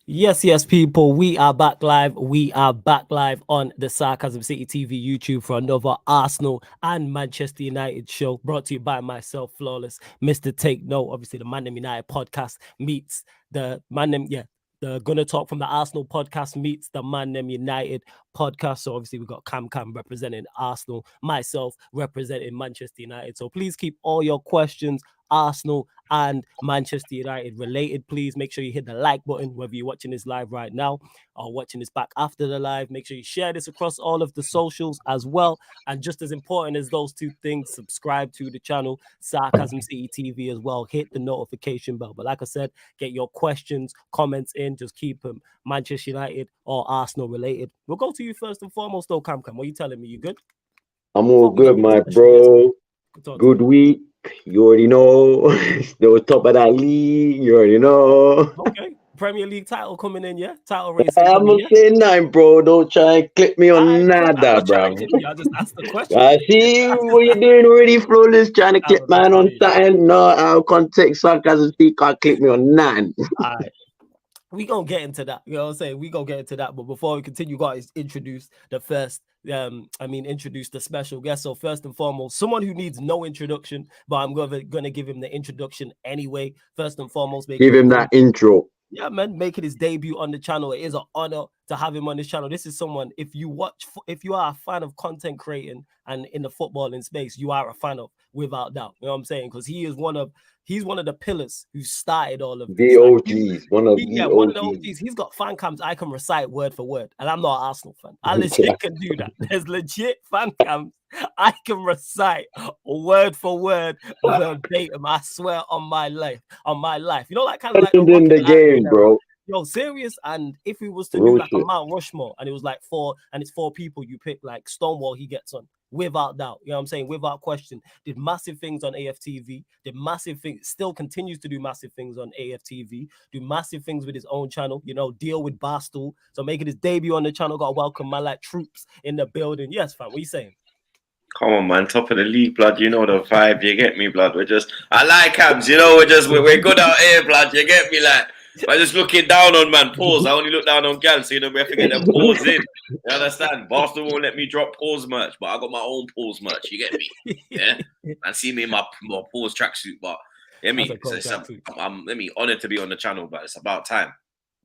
Yes, people. We are back live. We are back live on the Sarcasm City TV YouTube for another Arsenal and Manchester United show brought to you by myself, Flawless, Mr. Take Note. Obviously, the Man Them United podcast meets the Man Them, the Gonna Talk from the Arsenal podcast meets the Man Them United podcast. So obviously we got Cam representing Arsenal, myself representing Manchester United. So please keep all your questions Arsenal and Manchester United related. Please make sure you hit the like button, whether you're watching this live right now or watching this back after the live. Make sure you share this across all of the socials as well. And just as important as those two things, subscribe to the channel, Sarcasm City TV as well. Hit the notification bell. But like I said, get your questions, comments in. Just keep them Manchester United or Arsenal related. We'll go to you first and foremost, though, Cam. What are you telling me? You good? I'm all good, my bro. Good week. You already know. Still top of that league. You already know. Okay. Premier League title coming in, yeah? Title race. I'm not saying nothing, bro. Don't try and clip me on nada, bro. I just asked the question. I see what you're doing already, Flawless. Trying to clip man on something. No, out of context, sarcasm, can't clip me on nothing. All right. We gonna get into that. You know what I'm saying? We gonna get into that. But before we continue, guys, introduce the special guest. So first and foremost, someone who needs no introduction, but I'm gonna give him the introduction anyway. First and foremost, give him that intro. Yeah, man, making his debut on the channel. It is an honor to have him on this channel. This is someone, if you are a fan of content creating and in the footballing space, you are a fan of, without doubt. You know what I'm saying? Because he's one of the pillars who started all of this. The OGs, one of the OGs. He's got fan cams I can recite word for word, and I'm not an Arsenal fan. I legit can do that. There's legit fan cams I can recite word for word verbatim. I swear on my life. You know, like kind of like in the game, bro. Yo, serious. And if we was to do like a Mount Rushmore, and it was like it's four people you pick, like Stonewall, he gets on. Without doubt, you know what I'm saying? Without question, did massive things on AFTV, did massive things, still continues to do massive things on AFTV, do massive things with his own channel, you know, deal with Barstool. So making his debut on the channel, got to welcome man like Troops in the building. Yes, fam, what are you saying? Come on, man, top of the league, blood. You know the vibe, you get me, blood. I like cams, you know, we're good out here, blood. You get me, like. I'm just looking down on man, pause. I only look down on gal, so you know we have to get them pause in. You understand? Barstool won't let me drop pause merch, but I got my own pause merch. You get me? Yeah. And see me in my pause tracksuit, but let me honored to be on the channel, but it's about time.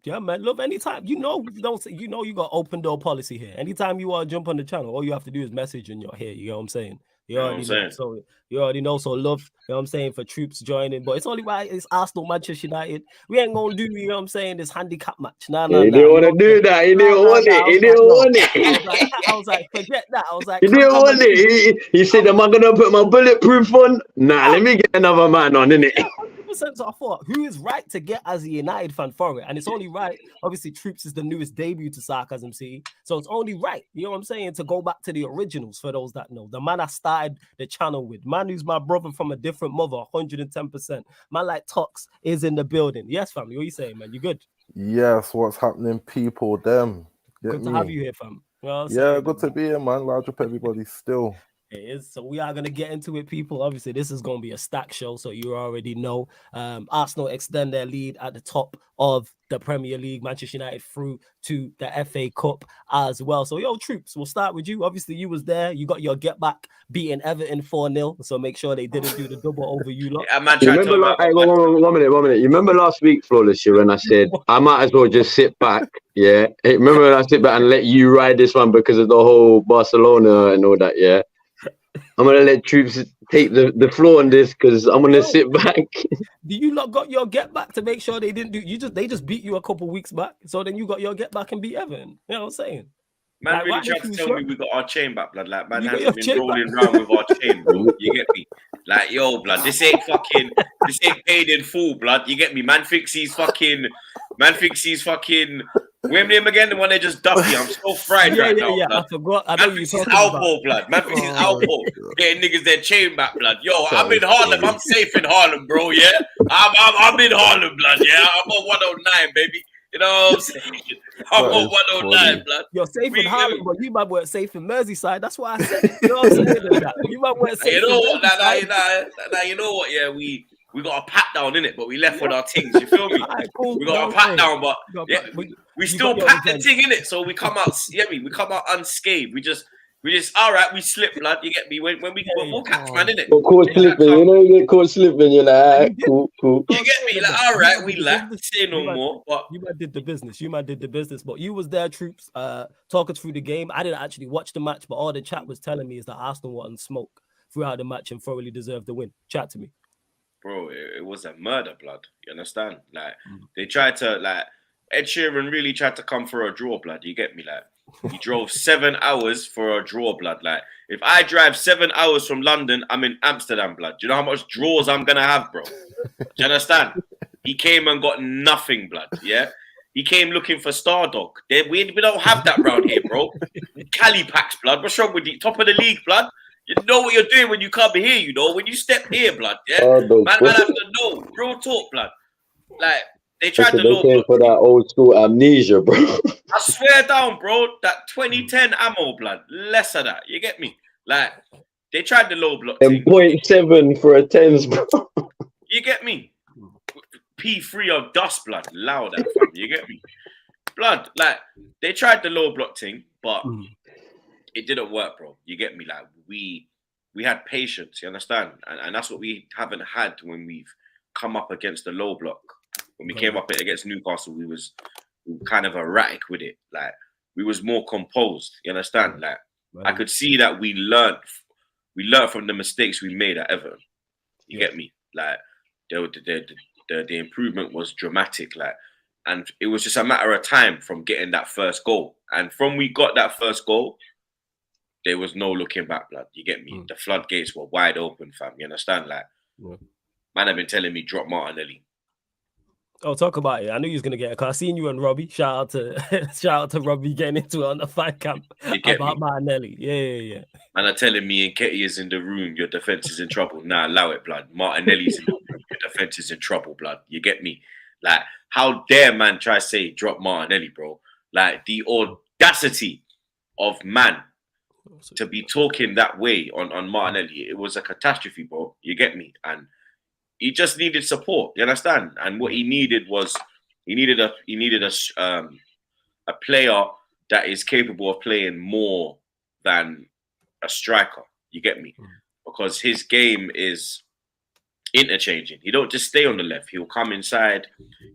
Yeah, man. Look, anytime you got open door policy here. Anytime you want to jump on the channel, all you have to do is message and you're here. You know what I'm saying? You already know. So love, you know what I'm saying, for Troops joining. But it's only right, it's Arsenal, Manchester United. We ain't gonna do, you know what I'm saying, this handicap match. No. You didn't want to do that. You didn't want it. I was like, forget that. I was like, you didn't want it. He said, am I gonna put my bulletproof on? Nah, let me get another man on, innit? 100%. So I thought, who is right to get as a United fan for it? And it's only right. Obviously, Troops is the newest debut to Sarcasm City. So it's only right, you know what I'm saying, to go back to the originals for those that know. The man I started the channel with. Man who's my brother from a different mother, 110%. Man like Tox is in the building. Yes, family. What are you saying, man? You good? Yes, what's happening, people? Good to have you here, fam. You know good to be here, man. Large up everybody still. It is. So we are going to get into it, people. Obviously, this is going to be a stack show, so you already know. Arsenal extend their lead at the top of the Premier League, Manchester United through to the FA Cup as well. So, yo, Troops, we'll start with you. Obviously, you was there. You got your get back beating Everton 4-0, so make sure they didn't do the double over you lot. One minute. You remember last week, Flawless, when I said I might as well just sit back, yeah? Remember when I sit back and let you ride this one because of the whole Barcelona and all that, yeah? I'm going to let Troops take the floor on this because I'm going to sit back. Do you not got your get back to make sure they didn't do... They just beat you a couple weeks back, so then you got your get back and beat Everton. You know what I'm saying? Man, like, really tried to tell me we got our chain back, blood. Like, man has been rolling around with our chain, bro. You get me? Like, yo, blood, this ain't paid in full, blood. You get me? Man thinks he's fucking... What's name again? The one they just duffy. I'm so fried right now. Yeah, blood. I forgot. I Man thinks he's Alpo, blood. Man thinks he's Alpo. Getting niggas their chain back, blood. Yo, I'm in Harlem. I'm safe in Harlem, bro. Yeah, I'm in Harlem, blood. Yeah, I'm on 109, baby. You know what I'm saying? I'm on 109, blood. You're safe in Harlem, but you might weren't safe in Merseyside. That's why I said. You know what I'm saying? You might weren't safe. You know what? Nah, you know what? Yeah, we got a pat down in it, but we left with our things. You feel me? Alright, cool. We got a pat down, but yeah, we still pat the thing in it, so we come out. We come out unscathed. We just all right. We slip, blood. You get me? When we'll catch man in it. Got caught slipping, you know, you get caught slipping. You're like, alright, cool. You get me? Like, all right, we laugh. Say no more. But you man did the business. You man did the business. But you was there, troops. Talking through the game. I didn't actually watch the match, but all the chat was telling me is that Arsenal wasn't smoke throughout the match and thoroughly deserved the win. Chat to me. Bro, it was a murder, blood. You understand? Like, they tried to, like, Ed Sheeran really tried to come for a draw, blood. You get me? Like, he drove 7 hours for a draw, blood. Like, if I drive 7 hours from London, I'm in Amsterdam, blood. Do you know how much draws I'm going to have, bro? Do you understand? He came and got nothing, blood, yeah? He came looking for Stardog. We don't have that round here, bro. Cali packs, blood. What's wrong with you? Top of the league, blood. You know what you're doing when you come here, you know? When you step here, blood, yeah? Man have to know. Real talk, blood. Like, they tried to low block for that old school amnesia, bro. I swear down, bro. That 2010 ammo, blood. Less of that. You get me? Like, they tried the low block thing. 0.7 for a 10s, bro. You get me? P3 of dust, blood. Loud, that fam. You get me? Blood, like, they tried the low block thing, but it didn't work, bro. You get me? Like, we had patience, you understand? And that's what we haven't had when we've come up against the low block. When we came up against Newcastle, we were kind of erratic with it. Like, we was more composed, you understand? Like, I could see that we learned from the mistakes we made at Everton. You get me? Like, the improvement was dramatic. Like, and it was just a matter of time from getting that first goal. And from we got that first goal, there was no looking back, blood. You get me? The floodgates were wide open, fam. You understand? Like, man have been telling me drop Martinelli. Oh, talk about it. I knew you was gonna get it. Cause I seen you and Robbie. Shout out to Robbie getting into it on the fan camp about Martinelli. Yeah. Man are telling me Nketiah is in the room, your defense is in trouble. Nah, allow it, blood. Martinelli's in the room, your defense is in trouble, blood. You get me? Like, how dare man try to say drop Martinelli, bro? Like, the audacity of man to be talking that way on Martinelli. It was a catastrophe, bro. You get me? And he just needed support. You understand? And what he needed was he needed a player that is capable of playing more than a striker. You get me? Because his game is interchanging. He don't just stay on the left. He'll come inside.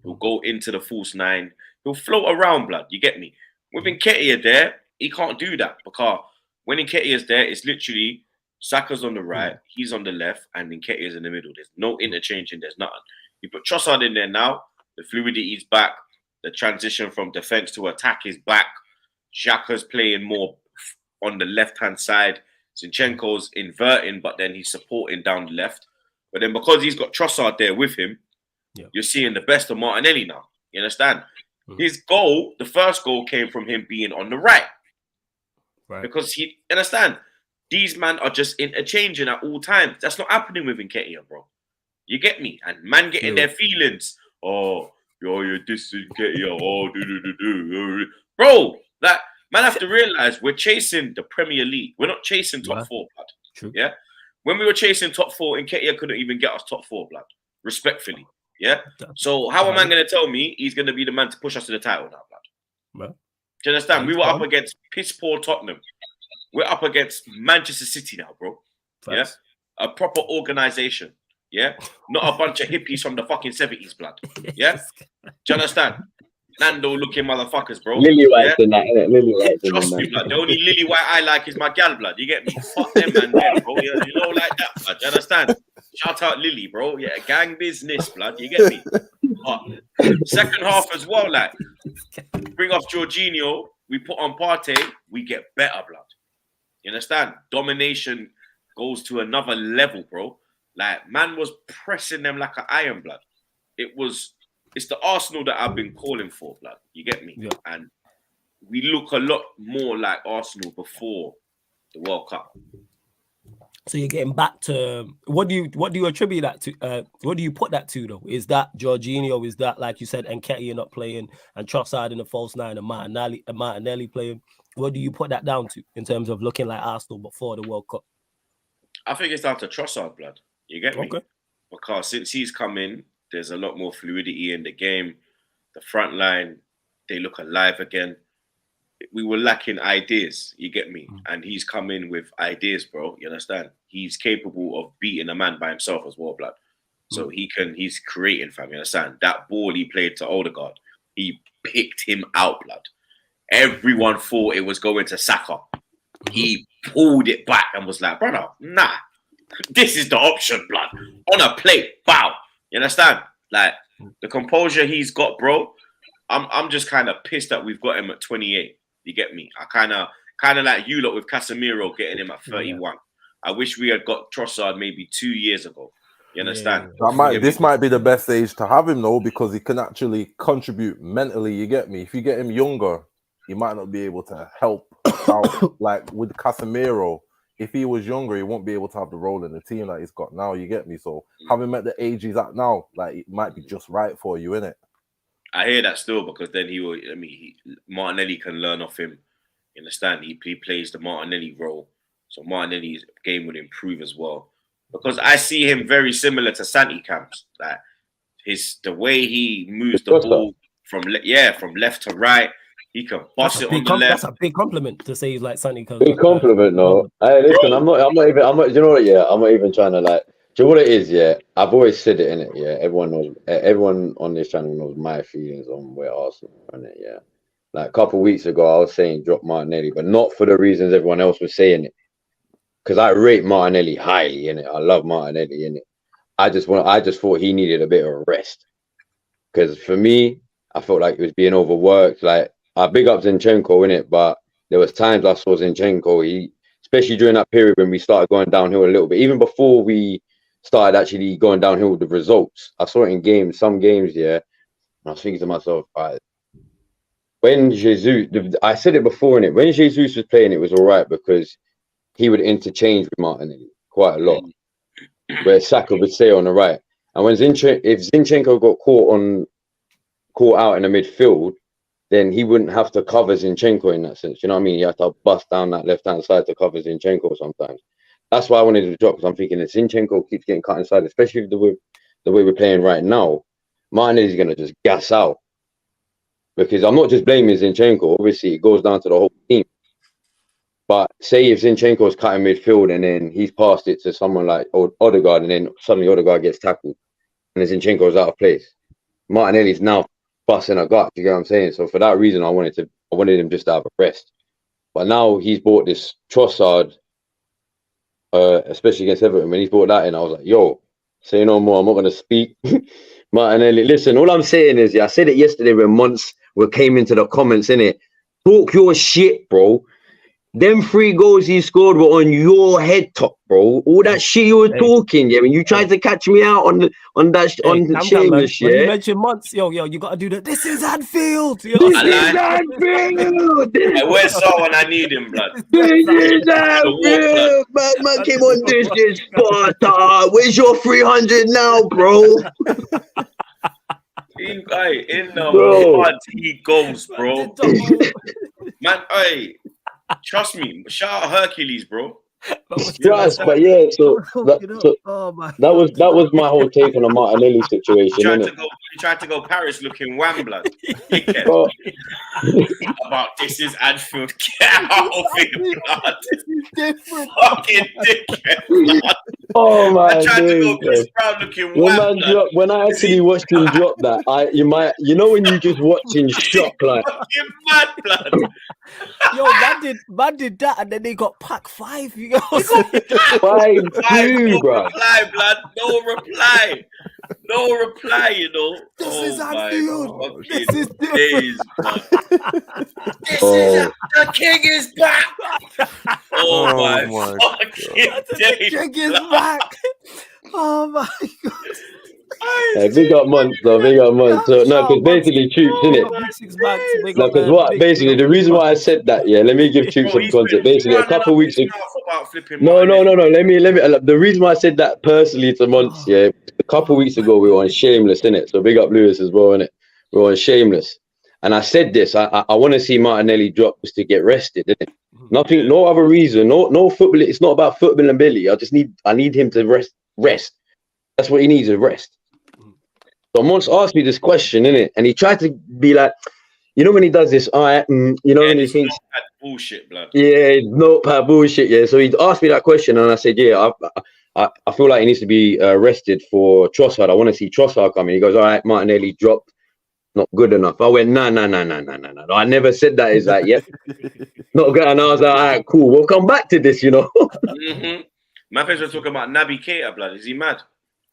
He'll go into the false nine. He'll float around, blood. You get me? With Nketiah there, he can't do that because when Nketiah's there, it's literally Saka's on the right, he's on the left, and Nketiah's in the middle. There's no interchanging, there's nothing. You put Trossard in there now, the fluidity is back, the transition from defense to attack is back. Xhaka's playing more on the left-hand side. Zinchenko's inverting, but then he's supporting down the left. But then because he's got Trossard there with him, you're seeing the best of Martinelli now. You understand? His goal, the first goal, came from him being on the right. Because he, understand? These men are just interchanging at all times. That's not happening with Nketiah, bro. You get me? And man getting their feelings. Oh, you're this Nketiah. Oh, bro, that man have to realize we're chasing the Premier League. We're not chasing top four, blood. True. Yeah? When we were chasing top four, Nketiah couldn't even get us top four, blood. Respectfully. Yeah? So how am I going to tell me he's going to be the man to push us to the title now, blood? Do you understand? We were up against piss poor Tottenham. We're up against Manchester City now, bro. Yeah, a proper organization. Yeah, not a bunch of hippies from the fucking 70s, blood. Yeah, do you understand? Nando-looking motherfuckers, bro. Lily white and that, innit? Lily white. Trust me, blood. The only lily white I like is my gal, blood. You get me? Fuck them, man, there, bro. You know, like that, blood. You understand? Shout out Lily, bro. Yeah, gang business, blood. You get me? Second half as well, like bring off Jorginho, we put on Partey, we get better, blood. You understand? Domination goes to another level, bro. Like, man was pressing them like an iron, blood. It's the Arsenal that I've been calling for, blood. You get me? Yeah. And we look a lot more like Arsenal before the World Cup. So you're getting back to what do you attribute that to? What do you put that to though? Is that Jorginho? Is that, like you said, Nketiah not playing and Trossard in the false nine and Martinelli playing? What do you put that down to in terms of looking like Arsenal before the World Cup? I think it's down to Trossard, blood. You get me? Okay. because since he's come in, there's a lot more fluidity in the game. The front line, they look alive again. We were lacking ideas, you get me? And he's come in with ideas, bro. You understand? He's capable of beating a man by himself as well, blood. So he's creating, fam. You understand? That ball he played to Odegaard, he picked him out, blood. Everyone thought it was going to Saka. He pulled it back and was like, brother, nah, this is the option, blood. On a plate, bow. You understand? Like, the composure he's got, bro. I'm just kind of pissed that we've got him at 28. You get me? I kind of like you lot with Casemiro getting him at 31. Yeah. I wish we had got Trossard maybe 2 years ago. You understand? Yeah. This might be the best age to have him though, because he can actually contribute mentally. You get me? If you get him younger, he might not be able to help out. Like with Casemiro, if he was younger, he won't be able to have the role in the team that he's got now. You get me? So having him at the age he's at now, like it might be just right for you, innit? I hear that still, because then Martinelli can learn off him. You understand? He plays the Martinelli role, so Martinelli's game would improve as well. Because I see him very similar to Santi Camps, like the way he moves the ball from left to right. He can bust it on the left. That's a big compliment to say he's like Santi Camps. Big compliment, no. Hey, listen, I'm not even. You know what? Yeah, I'm not even trying to like. Do you know what it is? Yeah, I've always said it in it. Yeah, everyone knows. Everyone on this channel knows my feelings on where Arsenal are in it. Yeah, like a couple of weeks ago, I was saying drop Martinelli, but not for the reasons everyone else was saying it. Because I rate Martinelli highly in it. I love Martinelli in it. I just thought he needed a bit of a rest. Because for me, I felt like he was being overworked. Like I big up Zinchenko in it, but there was times I saw Zinchenko. Especially during that period when we started going downhill a little bit, even before we started actually going downhill with the results. I saw it in some games, yeah. And I was thinking to myself, when Jesus, I said it before in it, when Jesus was playing, it was all right because he would interchange with Martinelli quite a lot, where Saka would stay on the right. And when if Zinchenko got caught out in the midfield, then he wouldn't have to cover Zinchenko in that sense. You know what I mean? You have to bust down that left-hand side to cover Zinchenko sometimes. That's why I wanted to drop, because I'm thinking if Zinchenko keeps getting cut inside, especially the way we're playing right now, Martinelli's going to just gas out. Because I'm not just blaming Zinchenko. Obviously, it goes down to the whole team. But say if Zinchenko's cutting midfield and then he's passed it to someone like Odegaard, and then suddenly Odegaard gets tackled and then Zinchenko's out of place, Martinelli's now busting a gut. You get what I'm saying? So for that reason, I wanted him just to have a rest. But now he's bought this Trossard, especially against Everton. When he's brought that in, I was like, yo, say no more. I'm not going to speak. Martinelli, listen, all I'm saying is, I said it yesterday when Monts came into the comments, innit? Talk your shit, bro. Them 3 goals he scored were on your head top, bro. All that shit you were talking, yeah. When you tried to catch me out on the shameless shit. When you mentioned Monts, yo, you gotta do that. This is Anfield. This is Anfield. Where's Saul when I need him, blood? This is Anfield. Man came on. This is Sparta. Where's your 300 now, bro? In the mud he goes, bro. Man, trust me, shout out Hercules, bro. Yes, but yeah, that was my whole take on the Martinelli situation. You tried to go Paris looking wham, blood. About this is Anfield. Get out of here, blood. Different. Fucking dickhead, blood. Oh my I tried to go days. Chris Brown looking wham, blood. When I actually watched him drop that, when you just watch in shock, like fucking mad, blood. Yo, man did that, and then they got pack 5. You know, 5-2, bro. Reply, blood. No reply. You know. This is Anfield. This is days, man. The king is back. Oh my fucking days. The king is back. Oh my god. Yeah, big up Months though, big up Months. So, no, because basically Troops, innit? No, because what basically the reason why I said that, yeah, let me give Troops some context. Basically, a couple of weeks ago. No. Let me. The reason why I said that personally to Months, yeah, a couple of weeks ago we were on Shameless, innit? So big up Lewis as well, innit? We were on Shameless, and I said this. I want to see Martinelli drop just to get rested, innit? Nothing, no other reason, no football. It's not about football ability. I need him to rest. That's what he needs, a rest. So Mons asked me this question, innit? And he tried to be like, you know when he does this, when he thinks bullshit, blood. Yeah, notepad bullshit. Yeah, so he asked me that question, and I said, yeah, I feel like he needs to be arrested for Trossard. I want to see Trossard coming. He goes, all right, Martinelli dropped, not good enough. I went, no. I never said that. Is that yep, not good. And I was like, all right, cool. We'll come back to this, Mm-hmm. My friends were talking about Naby Keita, blood. Is he mad?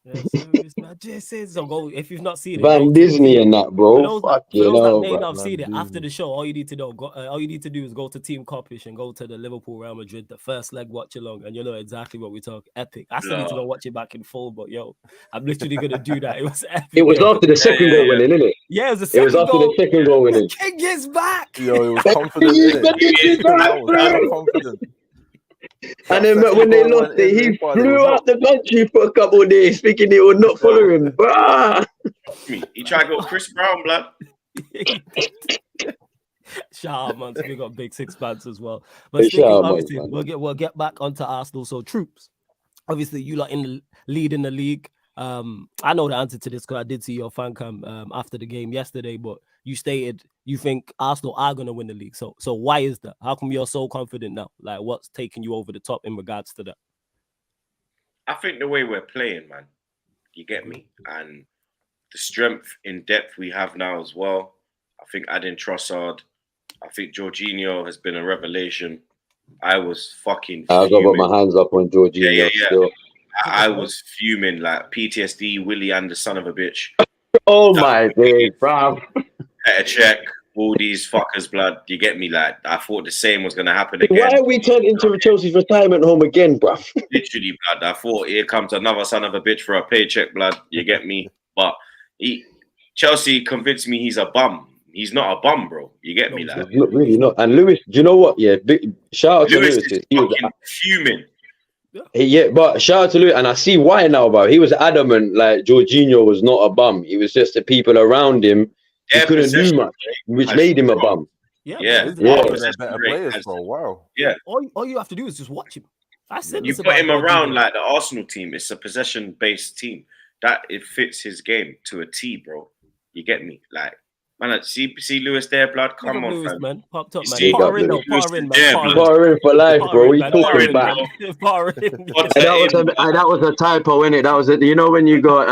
Yeah, serious, man. Just says so. Go if you've not seen it. Van Disney and that, bro. For Fuck those that may bro. not have seen it after the show, all you need to know, all you need to do is go to Team Coppish and go to the Liverpool Real Madrid, the first leg watch along, and you know exactly what we talk. Epic. I still need to go watch it back in full, but yo, I'm literally gonna do that. It was epic. It was after the second goal winning, isn't it? Yeah, it was the second It was after the second goal winning. The king is back. Yo, it was confident. It was confident. And then when they lost it, he flew out the country for a couple of days, thinking it would not follow him. Bah! He tried to go Chris Brown, blood. Shout out, man. We got big six pants as well. But speaking, obviously, we'll get back onto Arsenal. So troops, obviously, you lot in the lead in the league. I know the answer to this because I did see your fan cam after the game yesterday, but you stated you think Arsenal are going to win the league. So why is that? How come you're so confident now? Like, what's taking you over the top in regards to that? I think the way we're playing, man, you get me? And the strength in depth we have now as well. I think adding Trossard, I think Jorginho has been a revelation. I was fucking I got to put my hands up on Jorginho. Yeah. I was fuming, like PTSD, Willie and the son of a bitch. Oh my days, bro. Better check all these fuckers, blood. You get me? Like, I thought the same was going to happen again. Why are we turned into Chelsea's retirement home again, bro? Literally, blood. I thought here comes another son of a bitch for a paycheck, blood. You get me? But Chelsea convinced me he's a bum. He's not a bum, bro. You get me? Like, look, really not. And Lewis, do you know what? Yeah, shout out to Lewis. He was fuming. Yeah, but shout out to Lewis, and I see why now, bro. He was adamant like Jorginho was not a bum. He was just the people around him who couldn't do much, which made him a bum. Yeah. Better players, bro. Wow. Yeah. All you have to do is just watch him. I said you put him around like the Arsenal team. It's a possession-based team that it fits his game to a T, bro. You get me? Like, man, see Lewis there, blood. Come on, Lewis, man. Popped up, man. Power in for life, bro. We talking about. That was a typo, innit? That was it. You know when you got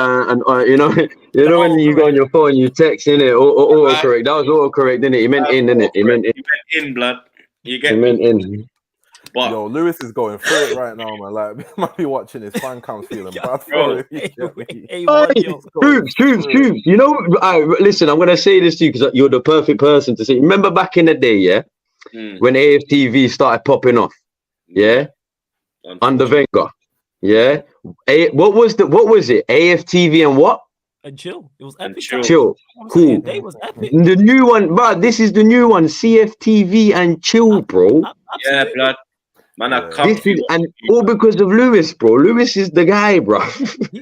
you know when you go on your phone, you text in it autocorrect. That was autocorrect, didn't it? He meant in, didn't it? He meant in, blood. You get me? He meant in. But yo, Lewis is going through it right now, man. Like, he might be watching his fan cam feeling bad for it. Troops. You know, listen, I'm going to say this to you because you're the perfect person to say. Remember back in the day, yeah? When AFTV started popping off, yeah? Under Wenger, yeah? What was it? AFTV and what? And chill. It was epic. Chill. Cool. They was epic. The new one, bro. This is the new one. CFTV and chill, bro. Yeah, blood. Man, and all because of Lewis, bro. Lewis is the guy, bro.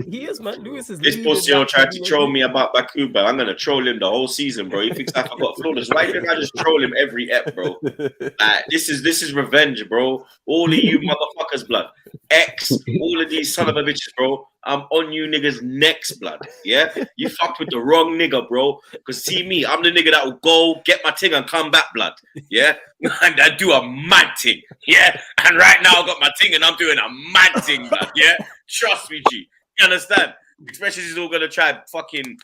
He is, man. Lewis is. This pussy tried to troll me about Baku, but I'm gonna troll him the whole season, bro. He thinks I got flawless. Why do you think I just troll him every ep, bro? Like, this is revenge, bro. All of you motherfuckers, blood. All of these son of a bitches, bro. I'm on you niggas' necks, blood. Yeah? You fucked with the wrong nigga, bro. Because see me, I'm the nigga that will go get my thing and come back, blood. Yeah? And I do a mad thing. Yeah? And right now I got my thing and I'm doing a mad thing, blood. Yeah? Trust me, G. You understand? Especially he's all gonna try and fucking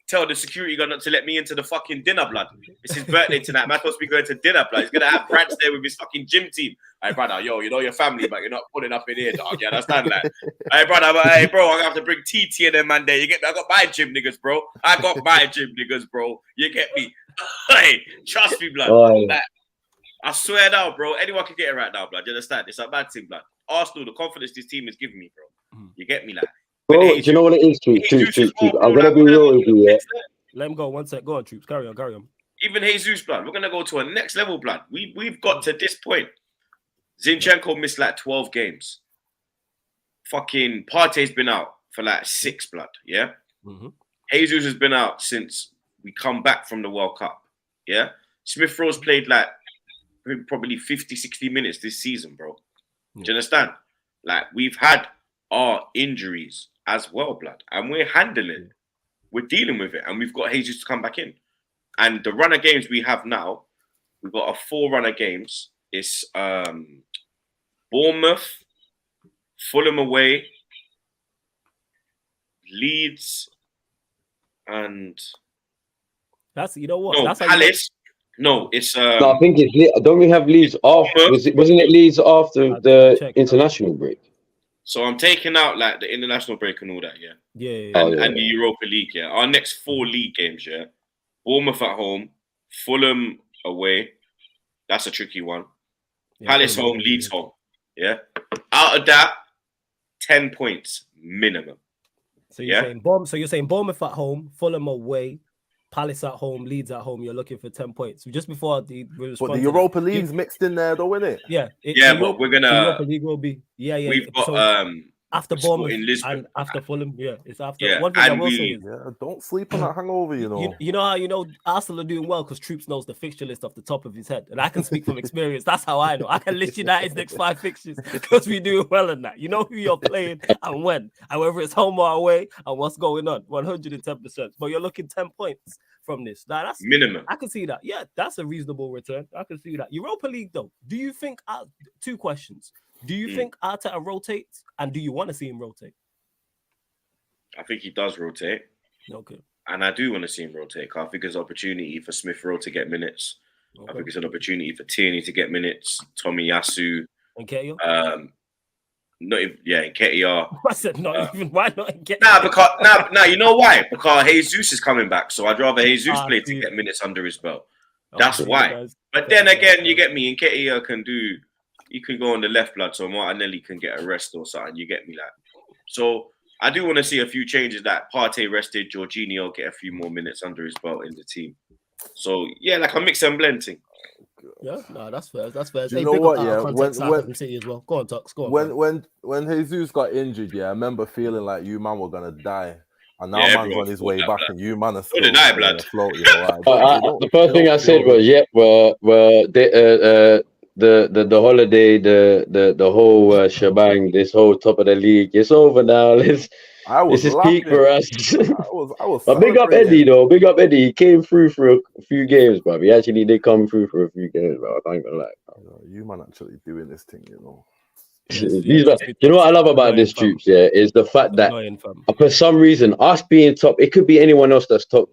tell the security guard not to let me into the fucking dinner, blood. It's his birthday tonight. Man, supposed to be going to dinner, blood. He's gonna have Brad there with his fucking gym team. Hey, brother, yo, you know your family, but you're not pulling up in here, dog. You understand that? Hey, brother, hey, bro, I'm gonna have to bring TT and them man there. You get me? I got my gym niggas, bro. You get me? Hey, trust me, blood. Like, I swear now, bro. Anyone can get it right now, blood. You understand? It's a bad thing, blood. Arsenal, the confidence this team is giving me, bro. You get me, like. Bro, do you know what it is, Troops? I'm gonna be real with you, yeah. Let him go 1 sec. Go on, Troops. Carry on. Even Jesus, blood. We're gonna go to a next level, blood. We've got to this point. Zinchenko missed like 12 games. Fucking Partey's been out for like 6, blood. Yeah. Jesus has been out since we come back from the World Cup. Yeah. Smith Rowe's played like probably 50, 60 minutes this season, bro. Do you understand? Like, we've had are injuries as well, blood. And we're handling it. We're dealing with it. And we've got Jesus to come back in. And the run of games we have now, we've got a 4 run of games. It's Bournemouth, Fulham away, Leeds, and That's you know what? no, That's how Palace. No, it's No, I think it's don't we have Leeds after? Wasn't it Leeds after the international break? So I'm taking out like the international break and all that, yeah. Yeah. And the Europa League, yeah. Our next 4 league games, yeah. Bournemouth at home, Fulham away. That's a tricky one. Palace home, Leeds home. Yeah. Out of that, 10 points minimum. So you're saying Bournemouth at home, Fulham away, Palace at home, Leeds at home. You're looking for 10 points. Just before But the Europa League's mixed in there, though, isn't it? Yeah. But we're gonna. The Europa League will be. Yeah. We've got after Bournemouth and after Fulham. Yeah, it's after. Yeah, one thing I will say is, don't sleep on that hangover. You know. You know how Arsenal are doing well because Troops knows the fixture list off the top of his head, and I can speak from experience. That's how I know. I can list United's next 5 fixtures because we do well in that. You know who you're playing and when, and whether it's home or away, and what's going on. 110%. But you're looking 10 points from this. Now, that's minimum. I can see that. Yeah, that's a reasonable return. I can see that. Europa League, though. Do you think? 2 questions. Do you think Arteta rotates, and do you want to see him rotate? I think he does rotate. Okay. And I do want to see him rotate. I think it's an opportunity for Smith Rowe to get minutes. Okay. I think it's an opportunity for Tierney to get minutes. Tomiyasu. And Ketia? Not even, in Ketia. I said not even. Why not in Ketia? Nah, you know why? Because Jesus is coming back. So I'd rather Jesus play to get minutes under his belt. That's why. But then again, you get me. And Ketia can do... You can go on the left, blood, so Martinelli can get a rest or something. You get me, like. So I do want to see a few changes. That Partey rested, Jorginho get a few more minutes under his belt in the team. So yeah, like a mix and blend thing. Yeah, no, that's fair. That's fair. You know what? Yeah, when City as well. Go on, Tux. Go on. When Jesus got injured, I remember feeling like you man were gonna die. And now man's on his way back, and you man are still afloat. You know, the first thing I said was, the holiday, the whole shebang, this whole top of the league, it's over now. This is peak for us. I was but big up Eddie though. Big up Eddie. He came through for a few games, bro. He actually did come through for a few games, bro. I can't even lie. You man actually doing this thing, you know. You know what I love about this troops, is the fact that for some reason us being top, it could be anyone else that's top,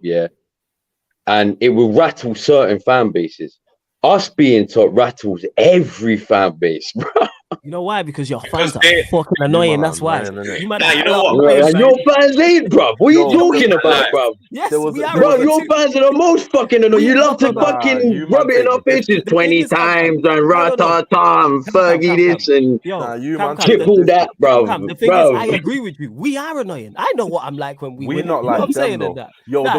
and it will rattle certain fan bases. Us being top rattles every fan base, bro. You know why? Because your fans are fucking annoying. That's why. You know what? And your fans ain't, bro. What are you talking about, bro? Yes, bro, your fans are the most fucking annoying. You love to fucking rub it in our faces 20 times and ratata and Fergie this and triple that, bro. The thing is, I agree with you. We are annoying. I know what I'm like when we win. Not like I'm saying that.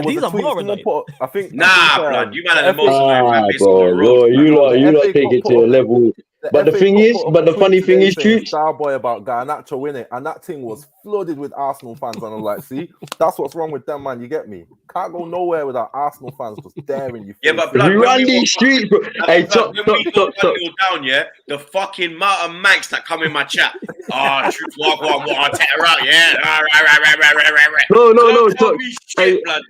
These are more annoying. I think. Blood. You man are the most annoying. Bro, you lot take it to a level. But the thing is, the funny thing is, Starboy about Garnacho winning, and that thing was flooded with Arsenal fans, and I'm like, see, that's what's wrong with them, man. You get me? Can't go nowhere without Arsenal fans just daring you. Yeah, but blood, we run these streets, bro. Hey, top. Down, the fucking amount of manx that come in my chat. Truth, walk, take her out, yeah. No. Don't tell me shit, blood.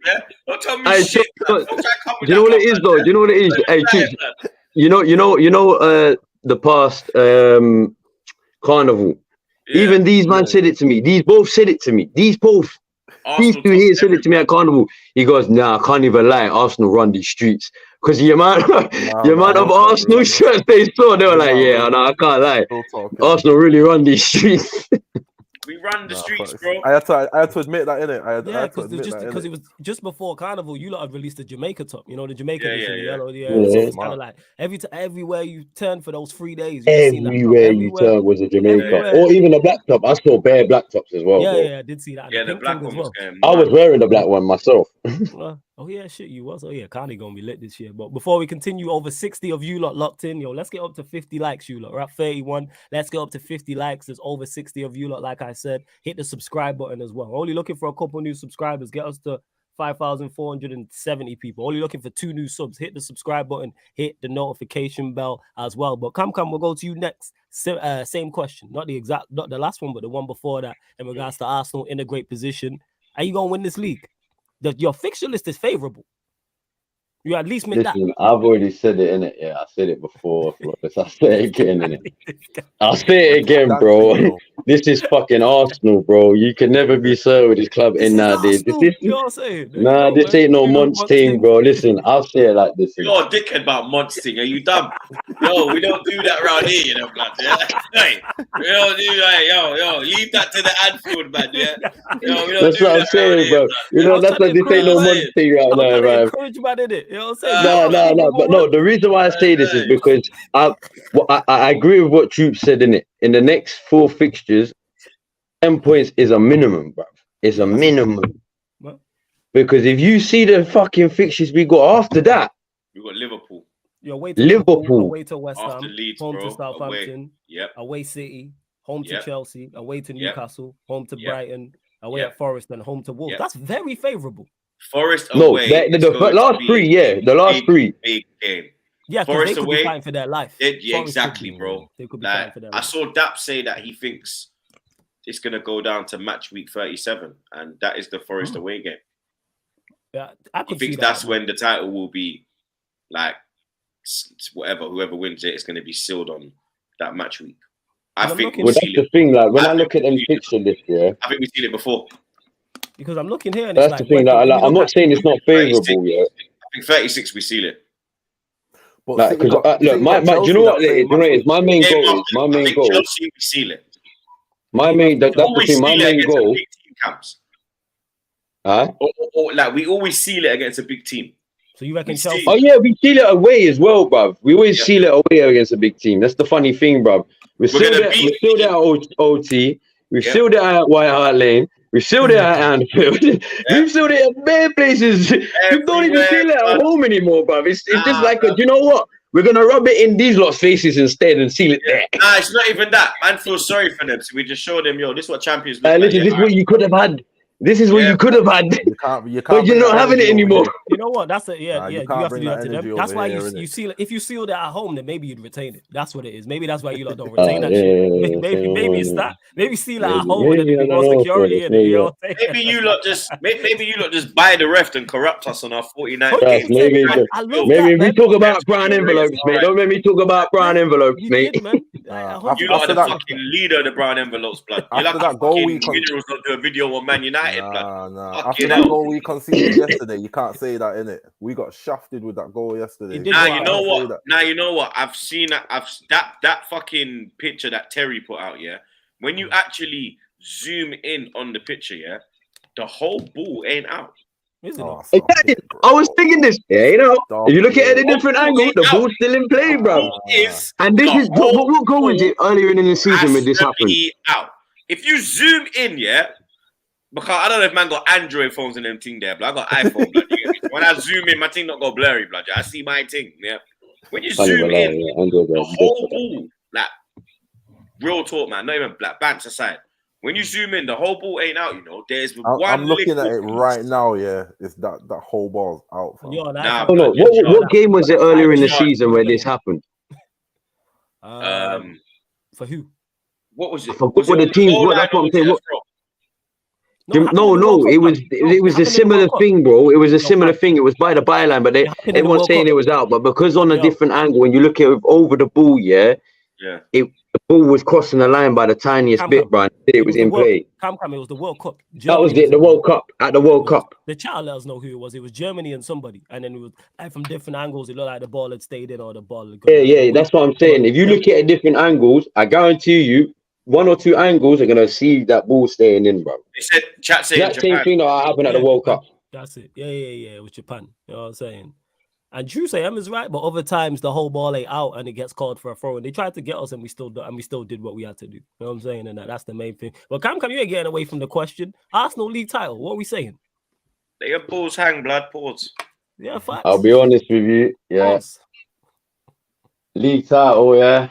Don't tell me shit. Do you know what it is, though? Do you know what it is? Hey, Truth. You know. The past carnival. Even these man said it to me. These both said it to me. These two here said it to me at carnival. He goes, nah, I can't even lie. Arsenal run these streets. Because the amount of Arsenal shirts they saw, they were like, I can't lie. Arsenal really run these streets. We run the streets, bro. I had to admit that, innit? Because it was just before Carnival, you lot had released the Jamaica top. You know, the Jamaica edition, yellow. So it's kind of like everywhere you turn for those 3 days. Everywhere you turn was a Jamaica. Or even a black top. I saw bare black tops as well. Yeah, I did see that. Yeah, the black one was going. I was wearing the black one myself. Oh yeah, shit, you was. Oh yeah, Carney gonna be lit this year. But before we continue, over 60 of you lot locked in. Let's get up to 50 likes, you lot. We're at 31. Let's get up to 50 likes. There's over 60 of you lot. Like I said, hit the subscribe button as well. Only looking for a couple new subscribers. Get us to 5,470 people. Only looking for 2 new subs. Hit the subscribe button, hit the notification bell as well. But come, we'll go to you next. Same question, not the last one, but the one before that. In regards to Arsenal in a great position, are you gonna win this league? Your fixture list is favorable. You at least make Listen, I've already said it, innit? Yeah, I said it before. Flawless. I'll say it again, innit? I'll say it again, bro. This is fucking Arsenal, bro. You can never be so with this club in nowadays. You know what I'm saying? This ain't no Monts team, bro. Listen, I'll say it like this. You're a dickhead about Monts thing. Are you dumb? Yo, we don't do that around here, you know, blood. Yeah? Hey, we don't do that. Yo, leave that to the Anfield, man. Yeah. Yo, we don't that's do what that I'm saying, bro. You know, that's why this ain't no Monts thing right now, man. Encourage man, innit? You know what I'm saying? No. But no, the reason why I say this is because I agree with what Troop said in it. In the next 4 fixtures, 10 points is a minimum, bro. It's a minimum. What? Because if you see the fucking fixtures we got after that, we got Liverpool. Away to Liverpool, away to West Ham, Leeds, home bro. to Southampton, away City, home to Chelsea, away to Newcastle, home to Brighton, away at Forest, and home to Wolves. That's very favorable. Forest away. No, the last 3, the last 3. Big game. Yeah, Forest they could be fighting for their life. Exactly, bro. They could be like, fighting for their life. I saw Dap say that he thinks it's going to go down to match week 37, and that is the Forest away game. Yeah, I could he thinks that's when the title will be like whoever wins it is going to be sealed on that match week. I think that's the thing. Like when I look at them fixture list, I think we've seen it before. Because I'm looking here, and that's the thing. I'm not saying it's not favorable yet. I think 36 we seal it. But because look, do you know what? It's my main goal. My main goal. Chelsea, we seal it. My main. That's the thing. My main goal. Or like we always seal it against a big team. So you reckon Chelsea? Oh yeah, we seal it away as well, bruv. We always seal it away against a big team. That's the funny thing, bruv. We sealed it at OT. We sealed it at White Hart Lane. We sealed it at Anfield. We've sealed it at bare places. We don't even seal it at home anymore, bruv. It's just like, you know what? We're going to rub it in these lot's faces instead and seal it there. Nah, it's not even that. Man feels sorry for them. So we just show them, yo, this is what champions look listen, this is what you could have had. This is what you could have had. But you're not having it anymore. You know what? That's you have to do that to them. That's why you seal it. If you sealed it at home, then maybe you'd retain it. That's what it is. Maybe that's why you lot don't retain that shit. Maybe it's that. Maybe seal it at home and then more security in it. You know? Maybe you lot just buy the ref and corrupt us on our 49. Maybe we talk about brown envelopes, mate. Don't make me talk about brown envelopes, mate. You lot are the fucking leader of the brown envelopes, blood. You're like that goal Minerals don't do a video on Man United. Nah. After that goal we conceded yesterday, you can't say that, innit? We got shafted with that goal yesterday. Now you know what? I've seen that fucking picture that Terry put out. Yeah, when you actually zoom in on the picture, yeah, the whole ball ain't out. Exactly. I was thinking this. Yeah, you know, if you look at it at a different angle, the ball's still in play, bro. And this is what goal was it earlier in the season when this happened? Out. If you zoom in, yeah. Because I don't know if man got Android phones in them thing there, but I got iPhone. Blood, when I zoom in, my thing not go blurry, blood. I see my thing. Yeah. When you zoom in, the whole ball, like real talk, man. Not even black bants aside. When you zoom in, the whole ball ain't out. You know, there's one. I'm looking at it right now. Yeah, it's that whole ball's out. What game was it earlier in the season where this happened? For who? What was it? For what the teams? That's what I'm saying. No, it was a similar thing, bro. It was a similar thing. It was by the byline, but everyone's saying it was out. But because on a different angle, when you look at it over the ball, the ball was crossing the line by the tiniest bit, Brian. It was in play. It was the World Cup. That was it. The World Cup at the World Cup. The chat let us know who it was. It was Germany and somebody, and then it was from different angles. It looked like the ball had stayed in or the ball. Yeah. That's what I'm saying. If you look at it different angles, I guarantee you. 1 or 2 angles are gonna see that ball staying in, bro. They said chat saying that same thing that happened at the World Cup. That's it. Yeah. With Japan, you know what I'm saying. And Drew say is right, but other times the whole ball ain't out and it gets called for a throw. And they tried to get us, and we still did what we had to do. You know what I'm saying? And that's the main thing. But Cam, you ain't getting away from the question. Arsenal league title. What are we saying? Let your balls hang, blood. Pause. Yeah, facts. I'll be honest with you. Yeah. Pause. League title. Yeah.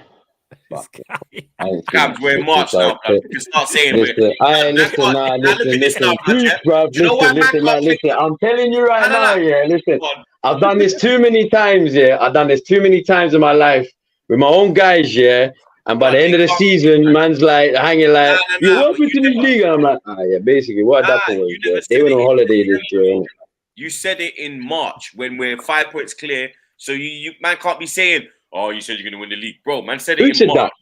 This guy. I ain't seen Cabs, that we're in shit March since I now, was blood. 10. You can start saying Listen, we're. listen, Now look at this now, blood. truth, Yeah? bruv. Do you know why man can't Listen. clip you? I'm telling you right No. now, yeah. Listen, Go on. I've done this too many times, yeah. I've done this too many times in my life with my own guys, yeah. And by Blood, the end they of the can't season, clip man's like hanging like, you Nah, but welcome you to this never. league. And I'm like, yeah, basically what Nah, happened was you never they said went it on in holiday this year. January. innit? You said it in March when we're 5 points clear. So you man can't be saying, "Oh, you said you're gonna win the league, bro." Man said it Who in said March. that?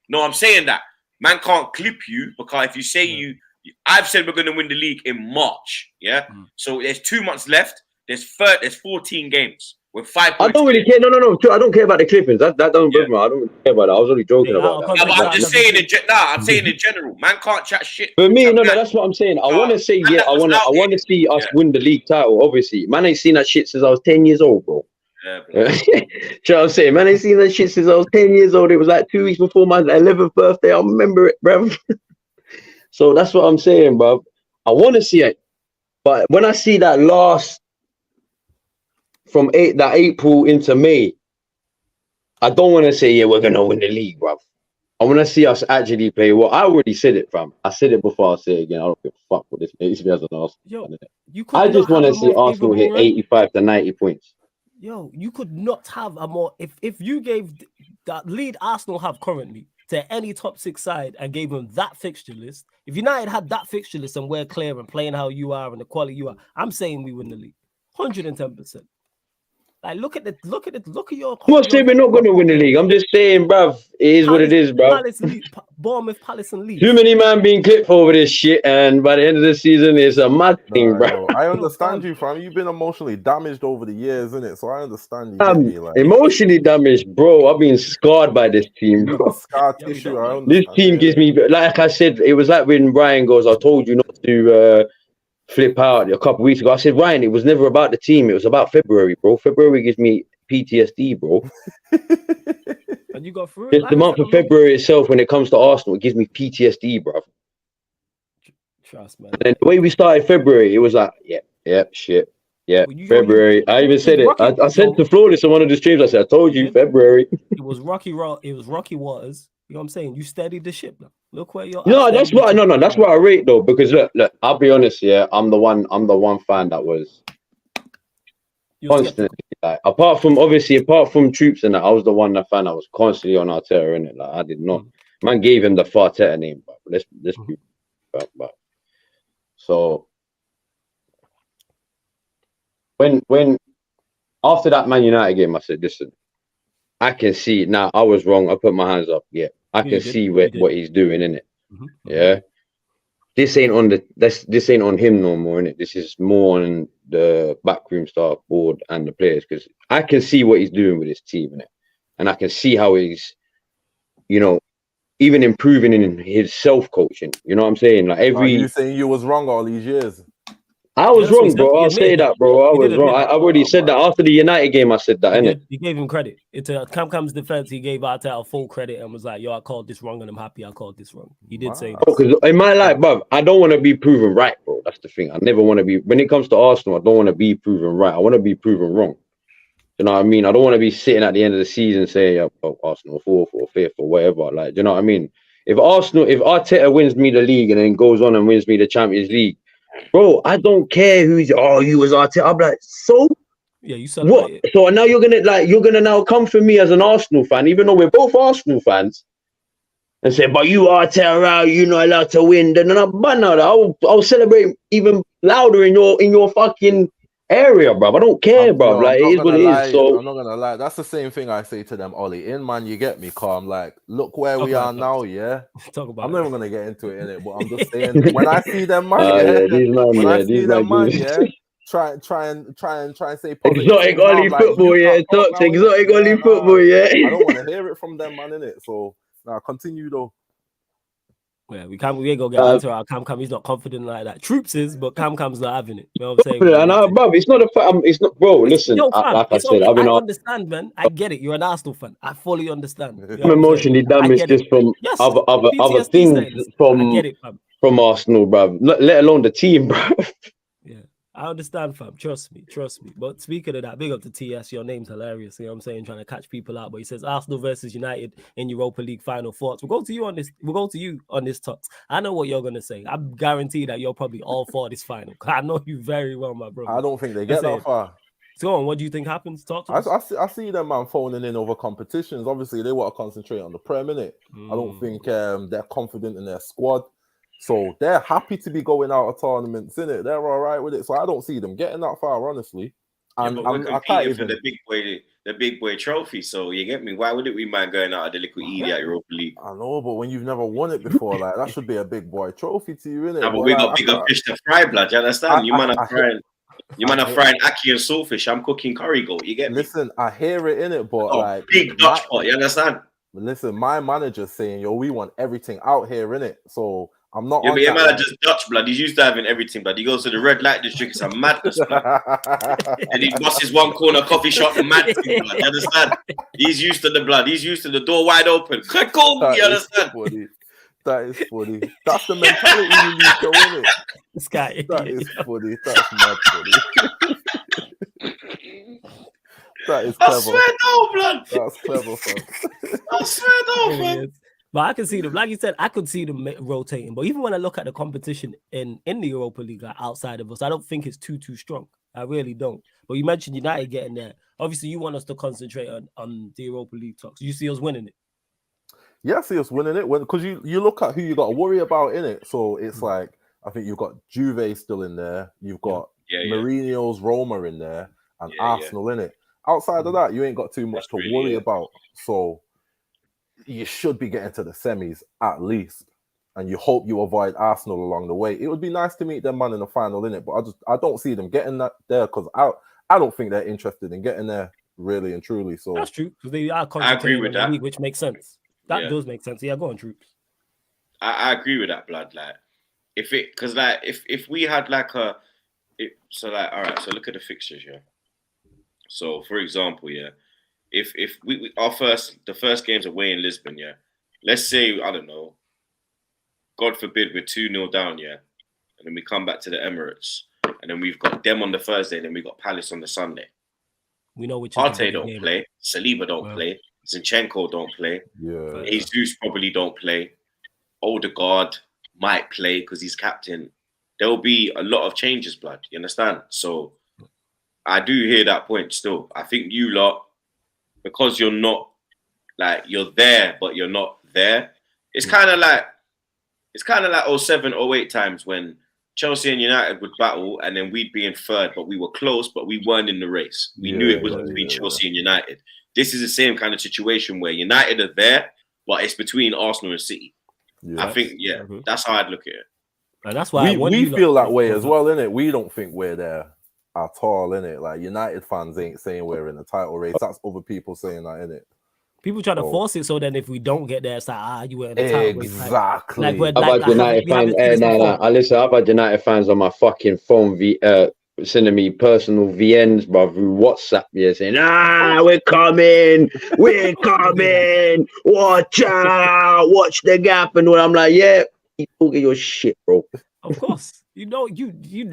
No, I'm saying that man can't clip you because if you say I've said we're gonna win the league in March. Yeah. So there's 2 months left. There's 14 games. We're 5 I points don't really clear. care. No. I don't care about the clippings. That don't Yeah. bother me. I don't really care about that. I was only joking Hey, about out of that. No, but context, I'm just sarcasm. saying I'm saying in general. Man can't chat shit. For me, to no, man. that's what I'm saying. I want to say, Man yeah, that I was want out here. to see us Yeah. win the league title. Obviously, man, ain't seen that shit since I was 10 years old, bro. Yeah, Do you know what I'm saying? Man, ain't seen that shit since I was 10 years old. It was like 2 weeks before my 11th birthday. I remember it, bro. So that's what I'm saying, bro. I want to see it, but when I see that last from April into May, I don't want to say, yeah, we're gonna win the league, bro. I want to see us actually play well. I already said it, fam. I said it before. I'll say it again. I don't give a fuck what this makes me as an Arsenal Yo, fan, innit? you could I not just want to have a see more Arsenal favorable hit run. 85 to 90 points. Yo, you could not have a more if you gave that lead Arsenal have currently to any top 6 side and gave them that fixture list. If United had that fixture list and we're clear and playing how you are and the quality you are, I'm saying we win the league, 110%. Like look at your. I'm not saying we're not going to win the league. I'm just saying, bruv, it is what it is, bruv. Bournemouth, Palace, and Leeds. Too many man being clipped over this shit, and by the end of the season, it's a mad thing, bro. I understand you, fam. You've been emotionally damaged over the years, innit? So I understand you. Get me, like emotionally damaged, bro. I've been scarred by this team, bro. Scar tissue. I understand. This team gives me, like I said, it was like when Ryan goes, "I told you not to flip out a couple of weeks ago." I said, Ryan, it was never about the team. It was about February, bro. February gives me PTSD, bro. And you got through it. Just the month of February itself, when it comes to Arsenal, it gives me PTSD, bro. Trust, man. And then the way we started February, it was like, shit. Yeah, February. I even said it. I said to Flawless on one of the streams, I said, I told you, February. It was rocky waters. You know what I'm saying? You steadied the ship now. Look where you're that's what that's what I rate though, because look, I'll be honest, yeah. I'm the one fan that was constantly like, apart from Troops and that, I was the one that was constantly on Arteta, innit? Like I did not. Man gave him the Farteta name, but let's be back. So when after that Man United game, I said, listen, I can see now. I was wrong. I put my hands up. Yeah, I can see what he's doing, innit? Yeah. This ain't on him no more, innit? This is more on the backroom staff, board, and the players, because I can see what he's doing with his team, innit? And I can see how he's, even improving in his self-coaching. You know what I'm saying? Like you saying you was wrong all these years? I was wrong, bro. I'll say that, bro. I was wrong. I already said that after the United game. I said that, innit? You gave him credit. It's a Cam's defense. He gave Arteta full credit and was like, "Yo, I called this wrong, and I'm happy I called this wrong." He did say that. Because in my life, bro, I don't want to be proven right, bro. That's the thing. I never want to be. When it comes to Arsenal, I don't want to be proven right. I want to be proven wrong. You know what I mean? I don't want to be sitting at the end of the season saying, "Oh, Arsenal 4th or 5th or whatever." Like, you know what I mean? If Arteta wins me the league and then goes on and wins me the Champions League, bro, I don't care who's. Oh, you was Arteta. I'm like, so. Yeah, you celebrate it. So now you're gonna now come for me as an Arsenal fan, even though we're both Arsenal fans, and say, but you Arteta, you're not allowed to win. Then I'll celebrate even louder in your fucking area, bro. I don't care, bro. Like it is what it is. So I'm not gonna lie. That's the same thing I say to them, Ollie. Man, you get me, calm. Like, look where we are now, yeah. I'm not even gonna get into it, innit? But I'm just saying, when I see them, man, try and say positive exotic Ollie football, talk exotic Ollie football, I don't want to hear it from them, man, innit? So now continue though. Yeah, we ain't gonna get into our Cam. He's not confident like that. Troops is, but Cam's not having it. You know what I'm saying? Bro, it's not it's not, bro. Listen, like I said, I understand, man. I get it. You're an Arsenal fan. I fully understand. I'm emotionally damaged just from other things from Arsenal, bro. Let alone the team, bro. Yeah, I understand, fam. Trust me. But speaking of that, big up to TS. Your name's hilarious. You know what I'm saying? Trying to catch people out. But he says Arsenal versus United in Europa League final thoughts. We'll go to you on this. We'll go to you on this talks. I know what you're gonna say. I guarantee that you're probably all for this final. I know you very well, my brother. I don't think they get that far. So on, what do you think happens? Talk to us. I see them man phoning in over competitions. Obviously, they want to concentrate on the Prem, innit? I don't think they're confident in their squad. So they're happy to be going out of tournaments, innit? They're all right with it. So I don't see them getting that far, honestly. And yeah, but we're competing for the big boy trophy. So you get me? Why wouldn't we mind going out of the Liquid Easy at Europa League? I know, but when you've never won it before, like that should be a big boy trophy to you, innit? Yeah, but we got bigger fish to fry, blood. You understand? You man are frying ackee and saltfish. I'm cooking curry goat. You get me? Listen, I hear it, innit? But like big Dutch pot. You understand? Listen, my manager's saying, yo, we want everything out here, innit? So I'm not. Yeah, but your man just Dutch blood. He's used to having everything, blood. He goes to the red light district. It's a madness, blood. And he busts one corner coffee shop, mad thing, blood. You understand? He's used to the blood. He's used to the door wide open. You understand? That is funny. That's the mentality you need to win it. This guy. That is funny. That's mad funny. That is clever. I swear no, blood. That's clever, fam. I swear no, fam. But I can see them, like you said, I could see them rotating. But even when I look at the competition in the Europa League, like outside of us, I don't think it's too strong. I really don't. But you mentioned United getting there. Obviously, you want us to concentrate on the Europa League talks. You see us winning it. Yeah, I see us winning it. Because you look at who you got to worry about in it. So it's like, I think you've got Juve still in there. You've got Mourinho's Roma in there and Arsenal in it. Outside of that, you ain't got too much to worry about. So you should be getting to the semis at least. And you hope you avoid Arsenal along the way. It would be nice to meet them man in the final, in it, but I don't see them getting that there because I don't think they're interested in getting there really and truly. So that's true because they are. I agree with that, which makes sense. That does make sense. Yeah, go on, Troops. I agree with that, blood. Like if we had like all right. So look at the fixtures, yeah. So for example, yeah, if the first game's away in Lisbon, yeah. Let's say I don't know. God forbid we're 2-0 down, yeah, and then we come back to the Emirates, and then we've got them on the Thursday, and then we got Palace on the Sunday. We know which Partey don't play, Saliba don't play, Zinchenko don't play, Jesus probably don't play, Odegaard might play because he's captain. There will be a lot of changes, blood. You understand? So I do hear that point still. I think you lot, because you're not like you're there, but you're not there. It's kind of like 07, 08 times when Chelsea and United would battle and then we'd be in third, but we were close, but we weren't in the race. We knew it was between Chelsea and United. This is the same kind of situation where United are there, but it's between Arsenal and City. I think, that's how I'd look at it. And that's why we feel that way as well, innit? We don't think we're there at all, innit? Like United fans ain't saying we're in the title race. That's other people saying that, innit? People try to force it so then if we don't get there, it's like, you were in the title race. Exactly. How about United fans? Listen, how about United fans on my fucking phone sending me personal VNs, bro, through WhatsApp, saying, we're coming, watch out, watch the gap, and I'm like, you talking your shit, bro. Of course. You know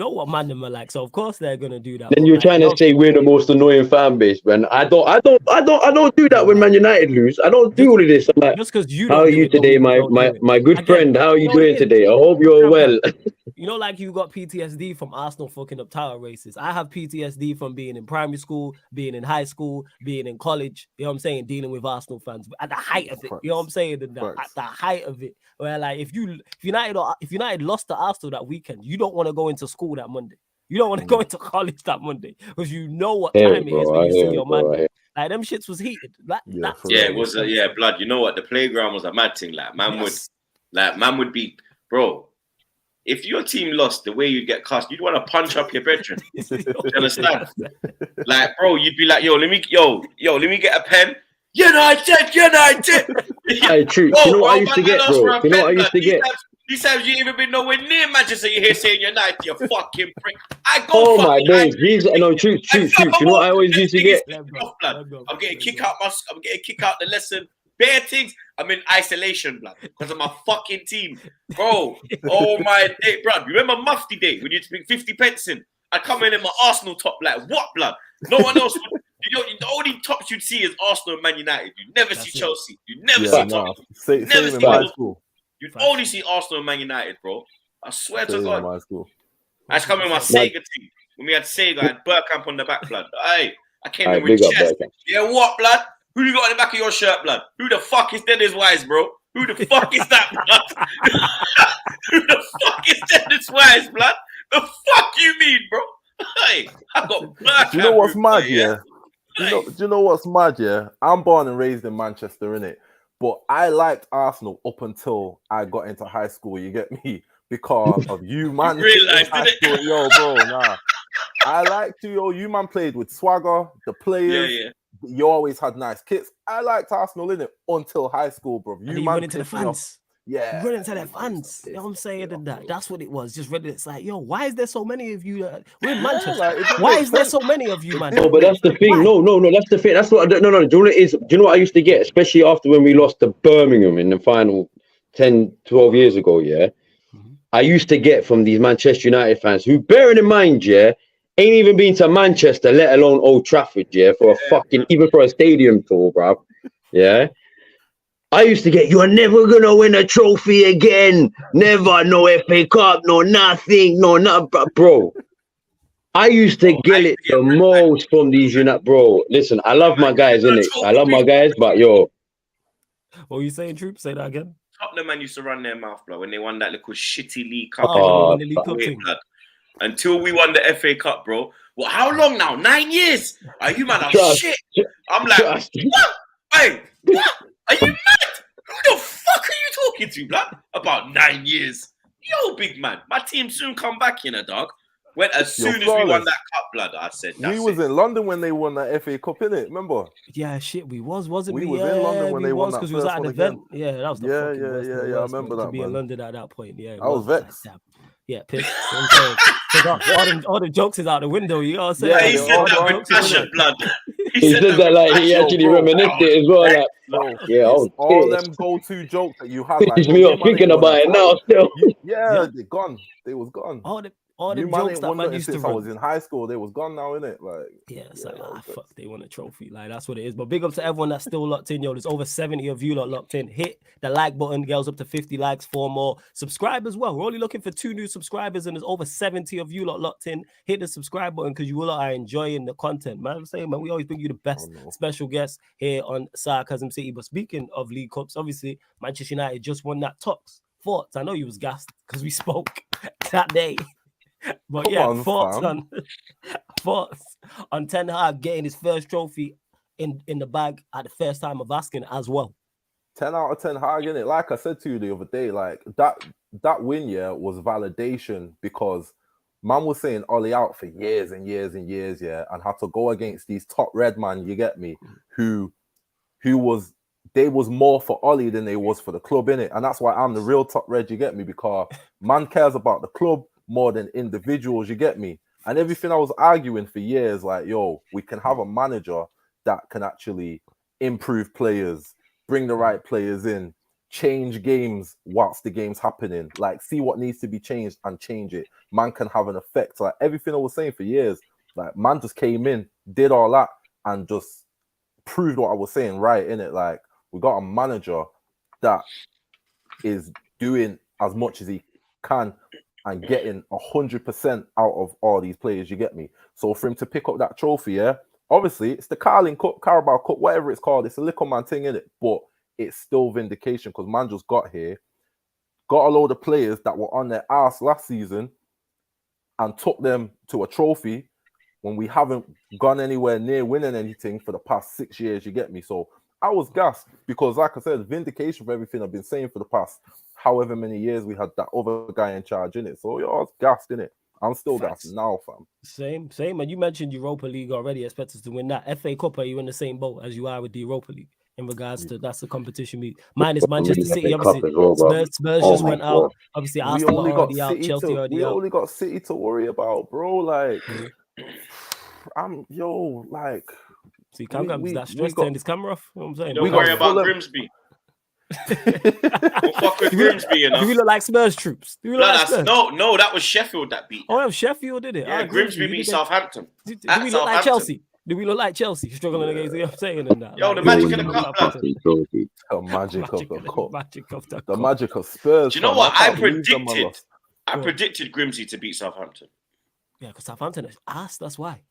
what man them are like, so of course they're gonna do that. Then you're trying to say we're the most annoying fan base, man. I don't do that when Man United lose. I don't do all of this. I'm like, just because you. How are you today, my good friend? How are you doing today? I hope you're well. You know, like you got PTSD from Arsenal fucking up title races. I have PTSD from being in primary school, being in high school, being in college. You know what I'm saying? Dealing with Arsenal fans at the height of it. You know what I'm saying? At the height of it, where like if United lost to Arsenal that weekend, you don't want to go into school that Monday. You don't want to go into college that Monday because you know what time it is when you see your man. Like them shits was heated. It was blood. You know what? The playground was a mad thing. Like man would be, bro. If your team lost, the way you'd get cussed, you'd want to punch up your bedroom. You understand? Like, bro, you'd be like, let me get a pen. United. Hey, true. You know what I used to get, bro? You know what I used to get? These times you ain't even been nowhere near Manchester. You're here saying United, you fucking prick. Oh my days, true. You know what I always used to get? I'm getting kicked out the lesson. Bare things. I'm in isolation, blood, because of my fucking team, bro. Oh my day, bro. Remember Mufti Day when you'd speak 50 pence in? I come in my Arsenal top like what, blood? No one else would. The only tops you'd see is Arsenal and Man United. You never see Chelsea. You never see Tottenham. You never see Liverpool. You'd only see Arsenal and Man United, bro. I swear to God. I just come in my Sega team. When we had Sega and Burkamp on the back, blood. Hey, I came in with chest. Yeah, what, blood? Who you got on the back of your shirt, blood? Who the fuck is Dennis Wise, bro? Who the fuck is that, blood? Who the fuck is Dennis Wise, blood? The fuck you mean, bro? Hey, I got Burkamp. Do you know what's mad, yeah? Do you know what's mad, yeah? I'm born and raised in Manchester, innit? But I liked Arsenal up until I got into high school, you get me? Because of you, man. You realised, did it? Yo, bro, nah. I liked you, yo. You, man, played with swagger, the players. Yeah. You always had nice kits. I liked Arsenal, innit? Until high school, bro. You run into the fans. Yeah. Running to their fans. You know what I'm saying? And that's what it was. Just ready. It's like, yo, why is there so many of you? We're in Manchester. Why is there so many of you, man? No, but that's the thing. Why? No, that's the thing. That's what no. Do you know what it is? Do you know what I used to get? Especially after when we lost to Birmingham in the final 10, 12 years ago, yeah? I used to get from these Manchester United fans who, bearing in mind, yeah, ain't even been to Manchester, let alone Old Trafford, yeah, for a fucking, even for a stadium tour, bro. Yeah. I used to get, you're never gonna win a trophy again. Never, no FA Cup, no nothing, bro. I used to get it the most from these United, bro. Listen, I love my guys, innit? I love my guys, but yo. What were you saying, Troop? Say that again. Tottenham man used to run their mouth, bro, when they won that little shitty League Cup. Until we won the FA Cup, bro. Well, how long now? 9 years? Are you man? Shit. I'm like, what? Hey, what? Are you mad? Who the fuck are you talking to, blood? About 9 years. Yo, big man. My team soon come back, you know, dog. When as soon as we won that cup, blood, I said we was in London when they won that FA Cup, innit? Remember? Yeah, shit, wasn't we? We was in London when they won that because we was at an event. Yeah, that was the yeah. I remember that. To be in London at that point, yeah. I was vexed. Like, yeah, pissed. all the jokes is out the window. You know what I'm saying? Yeah, he said that with passion, blood. He said that like he actually reminisced it as well. Like, all them go-to jokes that you had. Like, me up thinking about it now. Still, they're gone. They was gone. All the jokes that man used to run. I was in high school, they was gone now, innit? Like, it's like, fuck, they won a trophy. Like, that's what it is. But big up to everyone that's still locked in, yo. There's over 70 of you lot locked in. Hit the like button, girls, up to 50 likes, 4 more. Subscribe as well. We're only looking for 2 new subscribers, and there's over 70 of you lot locked in. Hit the subscribe button because you all are enjoying the content, man. I'm saying, man, we always bring you the best special guests here on Sarcasm City. But speaking of League Cups, obviously, Manchester United just won that Thoughts. I know you was gassed because we spoke that day. But thoughts on Ten Hag getting his first trophy in the bag at the first time of asking as well. 10 out of 10 Hag, innit? Like I said to you the other day, like that win, was validation because man was saying Ollie out for years and years and years, and had to go against these top red man, you get me, who was more for Ollie than they was for the club, innit? And that's why I'm the real top red, you get me, because man cares about the club more than individuals, you get me? And everything I was arguing for years, like, yo, we can have a manager that can actually improve players, bring the right players in, change games whilst the game's happening, like see what needs to be changed and change it. Man can have an effect. Like everything I was saying for years, like man just came in, did all that, and just proved what I was saying right, innit? Like we got a manager that is doing as much as he can and getting 100% out of all these players, you get me? So for him to pick up that trophy, obviously it's the Carling Cup, Carabao Cup, whatever it's called, it's a little man thing, innit? But it's still vindication because man just got here, got a load of players that were on their ass last season and took them to a trophy when we haven't gone anywhere near winning anything for the past 6 years, you get me? So I was gassed because, like I said, vindication for everything I've been saying for the past however many years we had that other guy in charge, in it. So I was gassed, in it. I'm still gassed now, fam. Same. And you mentioned Europa League already. Expect us to win that. FA Cup, are you in the same boat as you are with the Europa League in regards to that's the competition meet? Mine is Manchester City. Obviously, Spurs just went out. Obviously, Arsenal are already out. Chelsea already out. We only got City to worry about, bro. Like, See, Cam got that stress turn his camera off. You know what I'm saying? Don't worry about Grimsby. Don't fuck with Grimsby, you know. Do we look like Spurs troops? Do we look Blood, like Spurs? no, that was Sheffield that beat. Oh, Sheffield did it. Yeah, Grimsby beat Southampton. Do At we look like Southampton. Chelsea? Do we look like Chelsea? Struggling against the saying and that. Yo, the Like, magic Yo, of the cup, Southampton. blood. The magic of the cup. Magic of the The cup. magic of Spurs. Do you know fam. what? I can't believe them man predicted. lost. I Go on. predicted Grimsby to beat Southampton. Yeah, because Southampton is ass. That's why.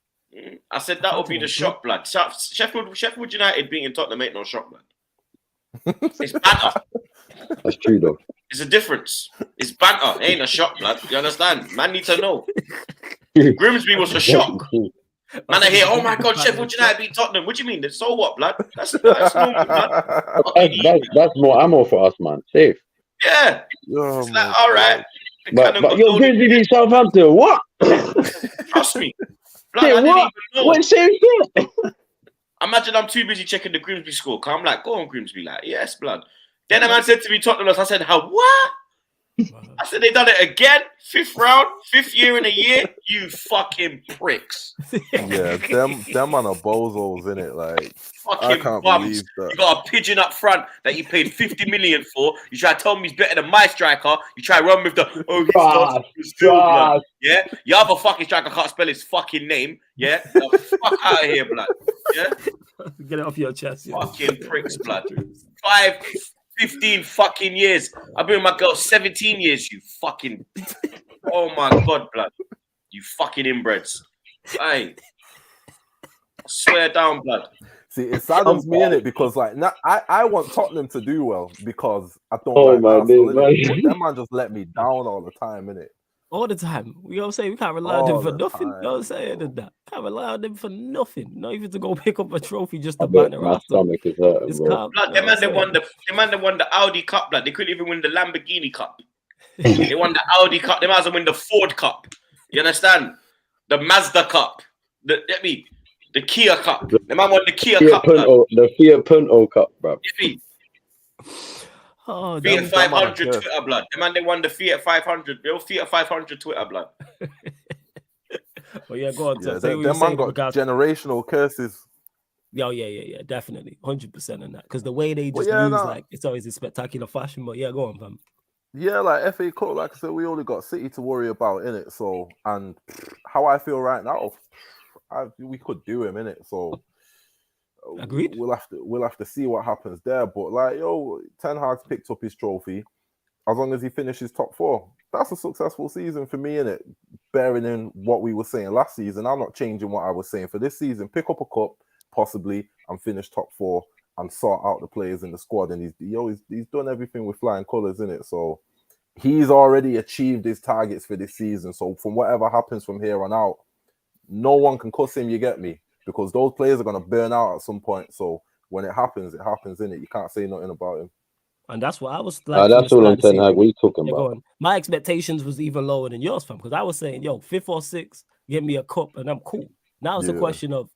I said that would be the shock, blood. Sheffield United beating Tottenham ain't no shock, blood. It's banter. That's true though. It's a difference. It's banter. It ain't a shock, blood. You understand? Man need to know. Grimsby was a shock. Man, I hear, oh my God, Sheffield United beat Tottenham. What do you mean? So what, blood? That's normal, blood. That's more ammo for us, man. Safe. Yeah. Oh, It's my like, all right. But yo, Grimsby beat Southampton. What? Trust me. Blood, Say I didn't what? even know. What same shit? Imagine I'm too busy checking the Grimsby score. I'm like, go on, Grimsby. Like, yes, blood. Then a man said to me, Tottenham, I said, how, what? I said, they done it again? 5th round? 5th year in a year? You fucking pricks. Yeah, them man are bozos, innit? Like, I Fucking can't bums. believe that. You got a pigeon up front that you paid 50 million for. You try to tell me he's better than my striker. You try to run with the, oh, he's not still blood. Yeah? Your other fucking striker can't spell his fucking name. Yeah? The fuck out of here, blood. Yeah? Get it off your chest. Yeah. Fucking pricks, blood. 15 fucking years. I've been with my girl 17 years, you fucking... Oh my God, blood. You fucking inbreds. Hey. I swear down, blood. See, it saddens me in it because, like, I want Tottenham to do well because I don't Oh, like my Arsenal, days, innit? man. But them man just let me down all the time, innit? All the time. You know what I'm saying? We can't rely on them All for the nothing. You know what I'm time, saying? bro. And that. Can't rely on them for nothing. Not even to go pick up a trophy just to But banner my after. stomach is hurting, It's bro. calm. Blood, You the know man what that I'm won the won the Audi Cup, blood. They couldn't even win the Lamborghini Cup. They won the Audi Cup. They might as well win the Ford Cup. You understand? The Mazda Cup. The Kia Cup. The man won the Kia Fiat Cup. Blood. Punto, the Fiat Punto Cup, bro. You Oh, Fiat damn. 500 good. Twitter, blood. The man they won the Fiat 500. Bill Fiat 500 Twitter, blood. Well, yeah, go on. Yeah, Say what you them man saying got regards. generational curses. Yeah, definitely, 100% on that. Because the way they Well, just yeah, lose, nah. like it's always in spectacular fashion. But yeah, go on, fam. Yeah, like FA Cup, like I said, we only got City to worry about, innit? So, and how I feel right now, we could do him, innit? So, Agreed. We'll have to see what happens there. But like, yo, Ten Hag's picked up his trophy. As long as he finishes top 4, that's a successful season for me, innit? Bearing in what we were saying last season, I'm not changing what I was saying for this season. Pick up a cup, possibly, and finish top 4 and sort out the players in the squad. And he's done everything with flying colours, innit? So he's already achieved his targets for this season. So from whatever happens from here on out, no one can cuss him, you get me? Because those players are going to burn out at some point. So when it happens, innit? You can't say nothing about him. And that's what I was like. That's all I'm saying. Like, what are you talking Yeah, about? go on. My expectations was even lower than yours, fam. Because I was saying, yo, 5th or 6th, give me a cup and I'm cool. Now it's a Yeah. question of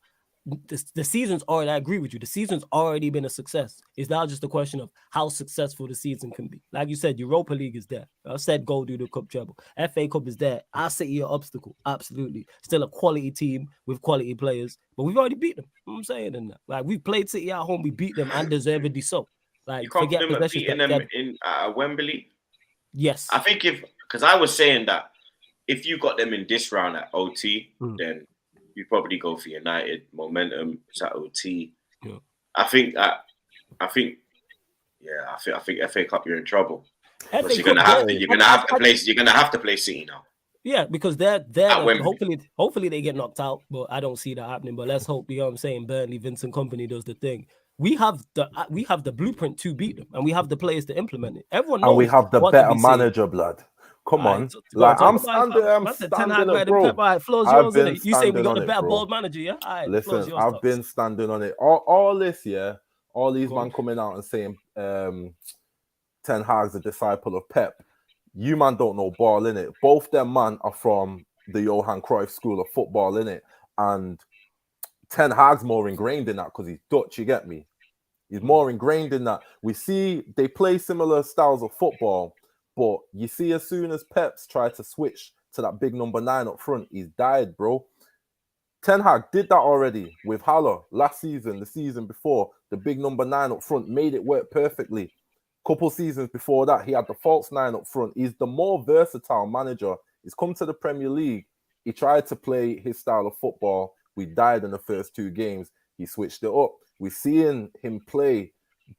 the season's already, I agree with you. The season's already been a success. It's now just a question of how successful the season can be. Like you said, Europa League is there. I said go do the cup treble. FA Cup is there. I say an obstacle. Absolutely. Still a quality team with quality players, but we've already beat them. You know what I'm saying? And like we played City at home, we beat them and deservedly so. Like You confident forget of possession. beating them in Wembley? Yes. I think because I was saying that if you got them in this round at OT, then you probably go for United. Momentum is at OT. Yeah. I think FA Cup you're in trouble. Because you're gonna have to play City now. Yeah, because they're At Wembley. hopefully they get knocked out, but I don't see that happening. But let's hope, you know what I'm saying, Burnley, Vincent Company does the thing. We have the blueprint to beat them, and we have the players to implement it. Everyone knows. And we have the what to better be saying. manager, blood. Come on. Go Like, talk I'm about it, standing, fam. I'm Man said 10 standing Hag it, bro. Pep, all right, floor's I've yours, been innit? You say we standing got on the it, better bro. board manager, yeah? All right, floor's Listen, yours, I've Tops. been standing on it. All this, yeah. All these Go man on. coming out and saying Ten Hag's a disciple of Pep. You man don't know ball, innit? Both them man are from the Johan Cruyff school of football, innit? And Ten Hag's more ingrained in that because he's Dutch, you get me? He's more ingrained in that. We see they play similar styles of football, but you see as soon as Pep's tried to switch to that big number 9 up front, he's died, bro. Ten Hag did that already with Haller last season, the season before. The big number 9 up front made it work perfectly. Couple seasons before that, he had the false nine up front. He's the more versatile manager. He's come to the Premier League. He tried to play his style of football. We died in the first 2 games. He switched it up. We're seeing him play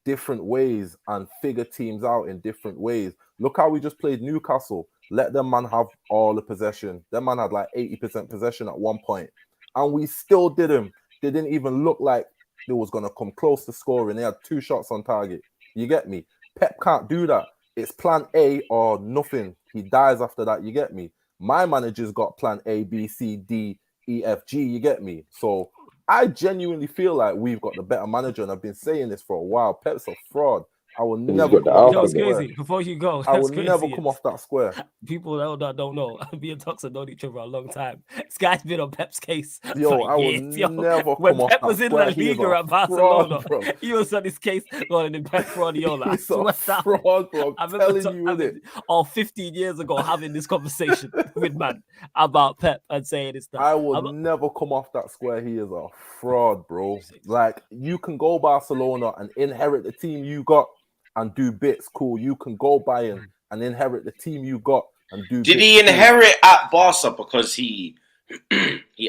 different ways and figure teams out in different ways. Look how we just played Newcastle. Let them man have all the possession. Them man had like 80% possession at one point. And we still did him. They didn't even look like they was going to come close to scoring. They had 2 shots on target. You get me? Pep can't do that. It's plan A or nothing. He dies after that. You get me? My manager's got plan A, B, C, D, E, F, G. You get me? So I genuinely feel like we've got the better manager, and I've been saying this for a while. Pep's a fraud. I will never got the come off You know, that it's square. crazy. Before you go, I will that's crazy. never come off that square. People that don't know, me and Tux have known each other a long time. This guy's been on Pep's case Yo, for I will years. Yo, never when come off Pep that was in square. La He is Liga a at Barcelona, fraud, bro. he was on his case going in Pep Guardiola. I He's swear a down. fraud, bro. I I'm remember telling you, having, innit? 15 years ago having this conversation with man about Pep and saying it's that. I will never come off that square. He is a fraud, bro. Like, you can go Barcelona and inherit the team you got and do bits, cool. You can go Bayern and inherit the team you got and do Did bits, he cool. inherit at Barca because he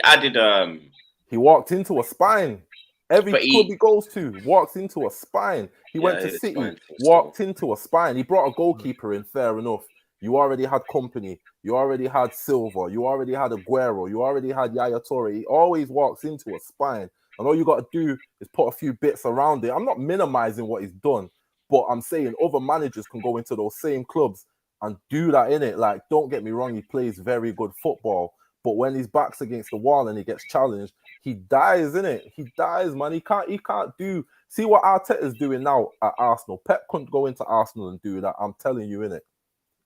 added He walked into a spine. Every But club he goes to walks into a spine. He went to it's City, fine. walked into a spine. He brought a goalkeeper in, fair enough. You already had company. You already had Silva. You already had Aguero. You already had Yaya Toure. He always walks into a spine. And all you got to do is put a few bits around it. I'm not minimizing what he's done, but I'm saying other managers can go into those same clubs and do that in it. Like, don't get me wrong, he plays very good football. But when his back's against the wall and he gets challenged, he dies, innit? He dies, man. He can't do. See what Arteta's doing now at Arsenal. Pep couldn't go into Arsenal and do that. I'm telling you, innit?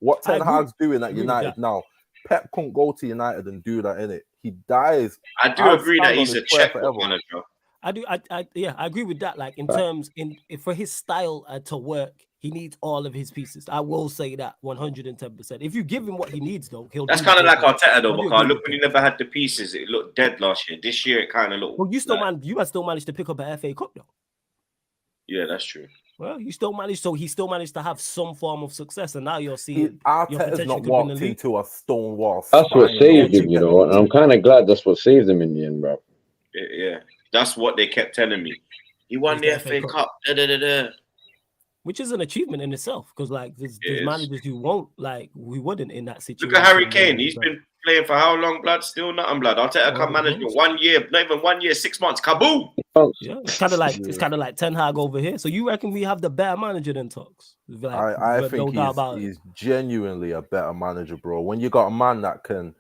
What Ten Hag's doing at United now, Pep couldn't go to United and do that, innit? He dies. I do agree that he's a checkbook manager. I agree with that. Like, in terms for his style to work, he needs all of his pieces. I will say that 110%. If you give him what he needs, though, he'll. That's kind of like Arteta, though, because look, when he never had the pieces, it looked dead last year. This year, it kind of looked. Well, you still managed to pick up an FA Cup, though. Yeah, that's true. Well, you still managed, so he still managed to have some form of success, and now you're seeing Arteta's not walked into a stone wall. That's what saved him, you know, and I'm kind of glad that's what saved him in the end, bro. Yeah, that's what they kept telling me. He won the FA Cup. Which is an achievement in itself, because like there's managers who won't, like, we wouldn't in that situation. Look at Harry Kane. He's been playing for how long, blood? Still nothing, blood. Arteta come management 1 year, not even 1 year, 6 months. Kaboom! Yeah, it's kind of like Ten Hag over here. So you reckon we have the better manager than Talks? Like, I think he's genuinely a better manager, bro. When you got a man that can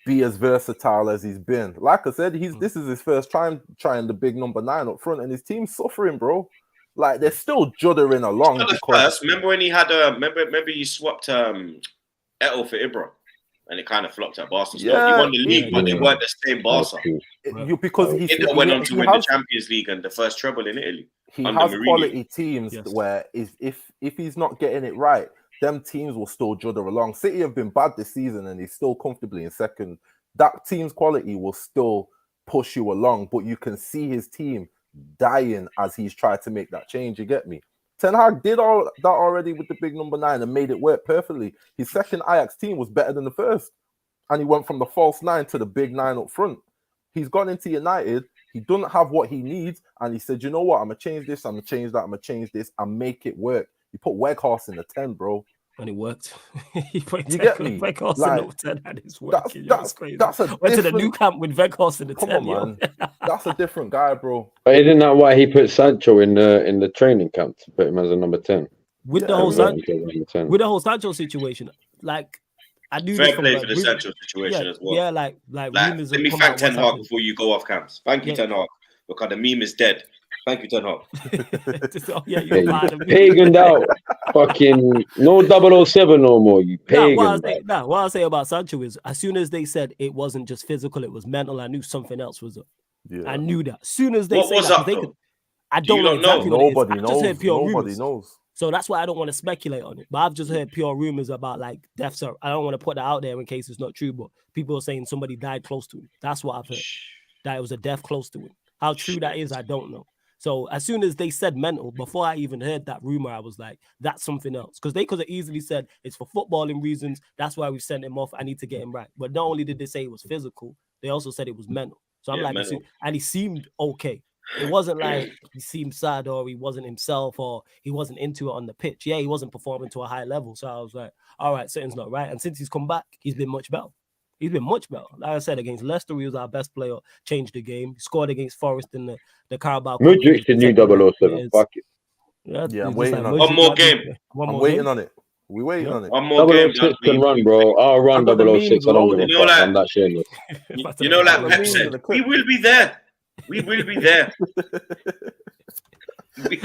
be as versatile as he's been. Like I said, this is his first time trying the big number 9 up front, and his team's suffering, bro. Like, they're still juddering along. Remember when he had remember he swapped Eto'o for Ibra, and it kind of flopped at Barca. Yeah, he won the league, but they weren't the same Barca. Because he went on to win the Champions League and the first treble in Italy. He has quality teams where if he's not getting it right, them teams will still judder along. City have been bad this season, and he's still comfortably in second. That team's quality will still push you along, but you can see his team dying as he's tried to make that change. You get me? Ten Hag did all that already with the big number 9 and made it work perfectly. His second Ajax team was better than the first, and he went from the false 9 to the big 9 up front. He's gone into United. He doesn't have what he needs, and he said, "You know what? I'm gonna change this. I'm gonna change that. I'm gonna change this and make it work." You put Weghorst in the 10, bro. And it worked. You get me? Weghorst like, in the 10 and it's working. That's crazy. Went to the new camp with Weghorst in the 10. Come on, man. That's a different guy, bro. But isn't that why he put Sancho in the training camp to put him as a number 10? With the whole Sancho situation, like, I knew fair play for the Sancho situation as well. Yeah, like let me thank Ten Hag before you go off camps. Thank you, Ten Hag, because the meme is dead. Thank you, Ten Hag. Paganed out. Fucking no 007 no more. You pagan. What I say about Sancho is, as soon as they said it wasn't just physical, it was mental, I knew something else was up. Yeah. I knew that. As soon as they said that, I don't know exactly what it is. I just heard pure rumors. Knows. So that's why I don't want to speculate on it. But I've just heard pure rumors about like deaths. I don't want to put that out there in case it's not true, but people are saying somebody died close to him. That's what I've heard. That it was a death close to him. How true that is, I don't know. So as soon as they said mental, before I even heard that rumor, I was like, that's something else. Because they could have easily said it's for footballing reasons. That's why we sent him off. I need to get him right. But not only did they say it was physical, they also said it was mental. So I'm Yeah, like, mental. and he seemed okay. It wasn't like he seemed sad or he wasn't himself or he wasn't into it on the pitch. Yeah, he wasn't performing to a high level. So I was like, all right, something's not right. And since he's come back, he's been much better. He's been much better. Like I said, against Leicester, he was our best player, changed the game. He scored against Forest in the Carabao Cup. Mudrik's the new 007. Fuck it. Yeah, I'm waiting on it. One more game. I'm waiting on it. We waiting on it. One more game. 006 can run, bro. I'll run I've got the 006. I memes don't give loaded. a fuck. I'm not sharing this. You know, like I've got Pep memes in said, the we clip. will be there. We will be there. we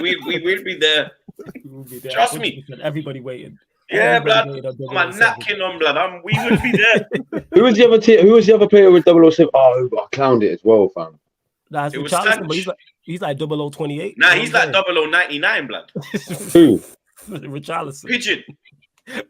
will be there. Trust me. Everybody waiting. Yeah, Everybody blood. waiting on I'm a 007. napkin on, blood. We will be there. Who was the other Who was the other player with 007? Oh, I clowned it as well, fam. That's It was Richarlison, Sanch. but he's like 0028. Nah, he's like 0099, blood. Who? Richarlison. Pigeon.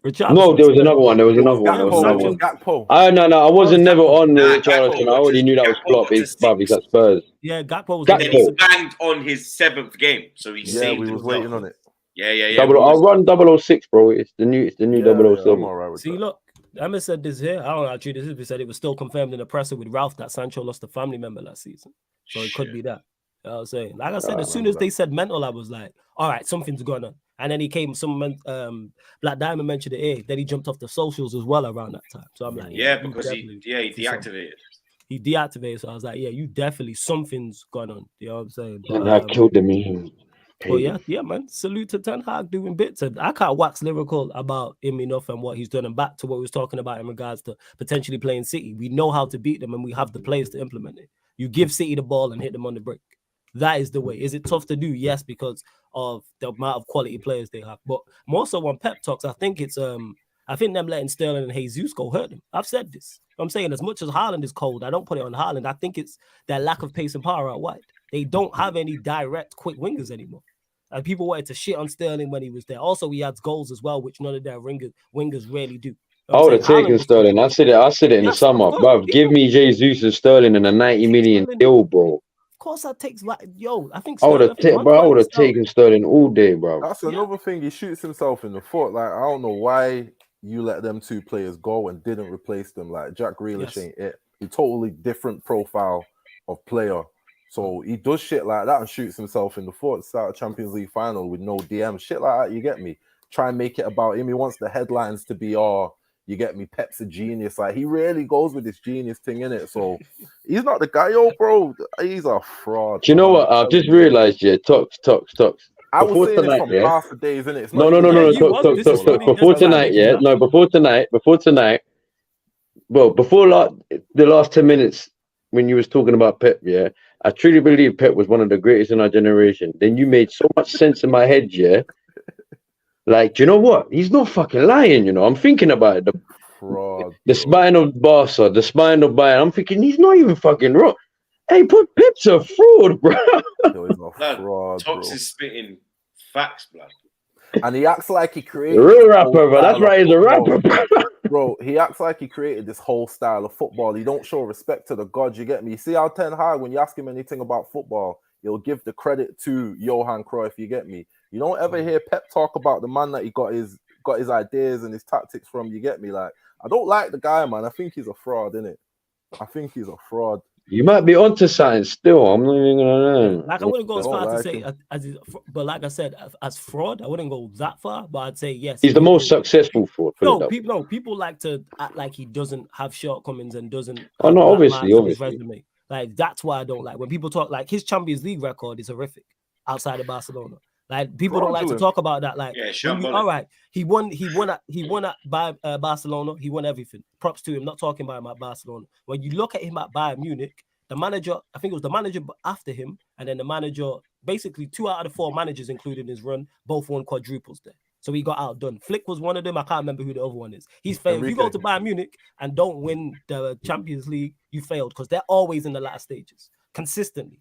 Richarlison. No, there was another one. There was another one. There was another one. Gakpo. No, I wasn't never on Nah, with Richarlison. Gakpo I already knew that was Gakpo flop. got He's to bruv, he's at 6. Spurs. Yeah, Gakpo was Gakpo. Then he banged on his 7th game, so he Yeah, saved we was himself. waiting on it. Yeah. I'll run 006, bro. It's the new Yeah, 007. I'm all right with See, that. look, Emma said this here. I don't know actually. This said it was still confirmed in the presser with Ralph that Sancho lost a family member last season. So it could be that. You know what I'm saying? Like I said, as soon as they said mental, I was like, all right, something's going on. And then he came, Black Diamond mentioned it, then he jumped off the socials as well around that time. So I'm like, Yeah, you because he deactivated. He deactivated. So I was like, yeah, you definitely, something's going on. You know what I'm saying? And I killed the meme. But yeah, man. Salute to Ten Hag doing bits. And I can't wax lyrical about him enough and what he's done. And back to what we was talking about in regards to potentially playing City. We know how to beat them and we have the players to implement it. You give City the ball and hit them on the break. That is the way. Is it tough to do? Yes, because of the amount of quality players they have. But more so on Pep talks, I think it's I think them letting Sterling and Jesus go hurt them. I've said this. I'm saying as much as Haaland is cold, I don't put it on Haaland. I think it's their lack of pace and power out wide. They don't have any direct quick wingers anymore. And people wanted to shit on Sterling when he was there. Also, he adds goals as well, which none of their wingers really do. I would have taken Sterling. I said it in the summer. Bruv, give me Jesus and Sterling and a 90 million deal, bro. Of course, that takes I think I would have taken Sterling all day, bro. That's another thing. He shoots himself in the foot. Like, I don't know why you let them 2 players go and didn't replace them. Like, Jack Grealish ain't it. He totally different profile of player. So he does shit like that and shoots himself in the foot. Start a Champions League final with no DM. Shit like that, you get me? Try and make it about him. He wants the headlines to be, you get me, Pep's a genius. Like, he really goes with this genius thing in it. So he's not the guy, bro. He's a fraud. Do you know what? I've just realized, talks. I was Before saying tonight, it from past the days, innit? It's No. talk. Before tonight. Well, before the last 10 minutes when you was talking about Pep, yeah, I truly believe Pep was one of the greatest in our generation. Then you made so much sense in my head, yeah. Like, do you know what? He's not fucking lying, you know. I'm thinking about it. The spine of Barca, the spine of Bayern. I'm thinking he's not even fucking wrong. Hey, Pep's a fraud, bro. Tox is spitting facts, blood. And he acts like he created real rapper, bro. That's right, he's a rapper, bro. He acts like he created this whole style of football. He don't show respect to the gods. You get me? You see how Ten Hag, when you ask him anything about football, he'll give the credit to Johan Cruyff. You get me? You don't ever hear Pep talk about the man that he got his ideas and his tactics from. You get me? Like, I don't like the guy, man. I think he's a fraud, innit? I think he's a fraud. You might be onto something still. I'm not even gonna know. Like, I wouldn't go as far to say, but like I said, as fraud, I wouldn't go that far. But I'd say yes. He's the most successful fraud. People like to act like he doesn't have shortcomings and doesn't. Oh no, obviously. His resume. Like, that's why I don't like when people talk. Like, his Champions League record is horrific outside of Barcelona. Like, people don't like to talk about that. Like, all right, he won at Barcelona. He won everything. Props to him. Not talking about him at Barcelona. When you look at him at Bayern Munich, the manager, I think it was the manager after him, and then the manager, basically 2 out of the 4 managers, including his run, both won quadruples there. So he got outdone. Flick was one of them. I can't remember who the other one is. He's failed. If you go to Bayern Munich and don't win the Champions League, you failed, because they're always in the last stages, consistently,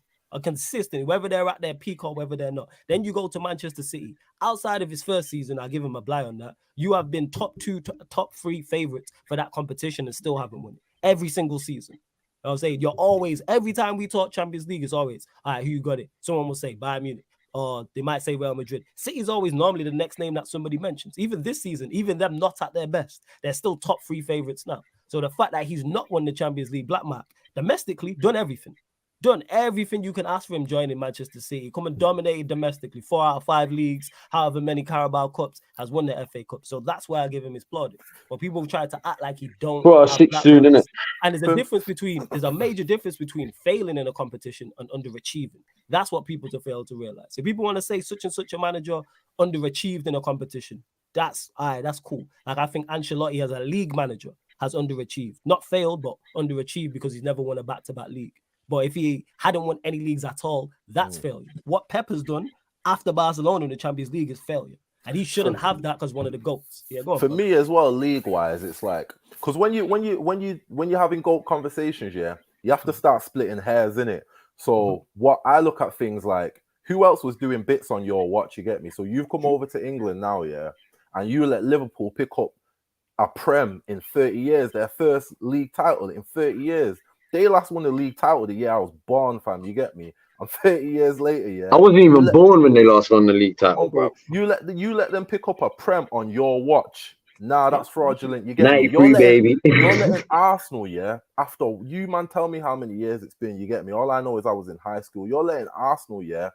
whether they're at their peak or whether they're not. Then you go to Manchester City. Outside of his first season, I'll give him a bly on that. You have been top 2, top 3 favorites for that competition and still haven't won it every single season. I'm saying you're always, every time we talk Champions League, it's always, all right, who you got it? Someone will say Bayern Munich, or they might say Real Madrid. City's always normally the next name that somebody mentions. Even this season, even them not at their best, they're still top 3 favorites now. So the fact that he's not won the Champions League, black mark, domestically, done everything you can ask for him joining Manchester City. Come and dominated domestically, 4 out of 5 leagues, however many Carabao Cups, has won the FA Cup. So that's why I give him his plaudits. But people try to act like he don't. Well, 6 soon, innit? And there's a major difference between failing in a competition and underachieving. That's what people fail to realize. If people want to say such and such a manager underachieved in a competition, that's cool. Like I think Ancelotti as a league manager has underachieved, not failed, but underachieved because he's never won a back-to-back league. But if he hadn't won any leagues at all, that's failure. What Pep has done after Barcelona in the Champions League is failure. And he shouldn't have that because one of the GOATs. Yeah, go on. For me as well, league-wise, it's like, because when you're having GOAT conversations, yeah, you have to start splitting hairs, innit? So what I look at things like, who else was doing bits on your watch, you get me? So you've come over to England now, yeah, and you let Liverpool pick up a Prem in 30 years, their first league title in 30 years. They last won the league title the year I was born, fam. You get me? I'm 30 years later, yeah. I wasn't even born when they last won the league title, bro. You let them pick up a Prem on your watch. Nah, that's fraudulent. You get me? 93, baby. You're letting Arsenal, yeah. After you, man, tell me how many years it's been. You get me? All I know is I was in high school. You're letting Arsenal, yeah,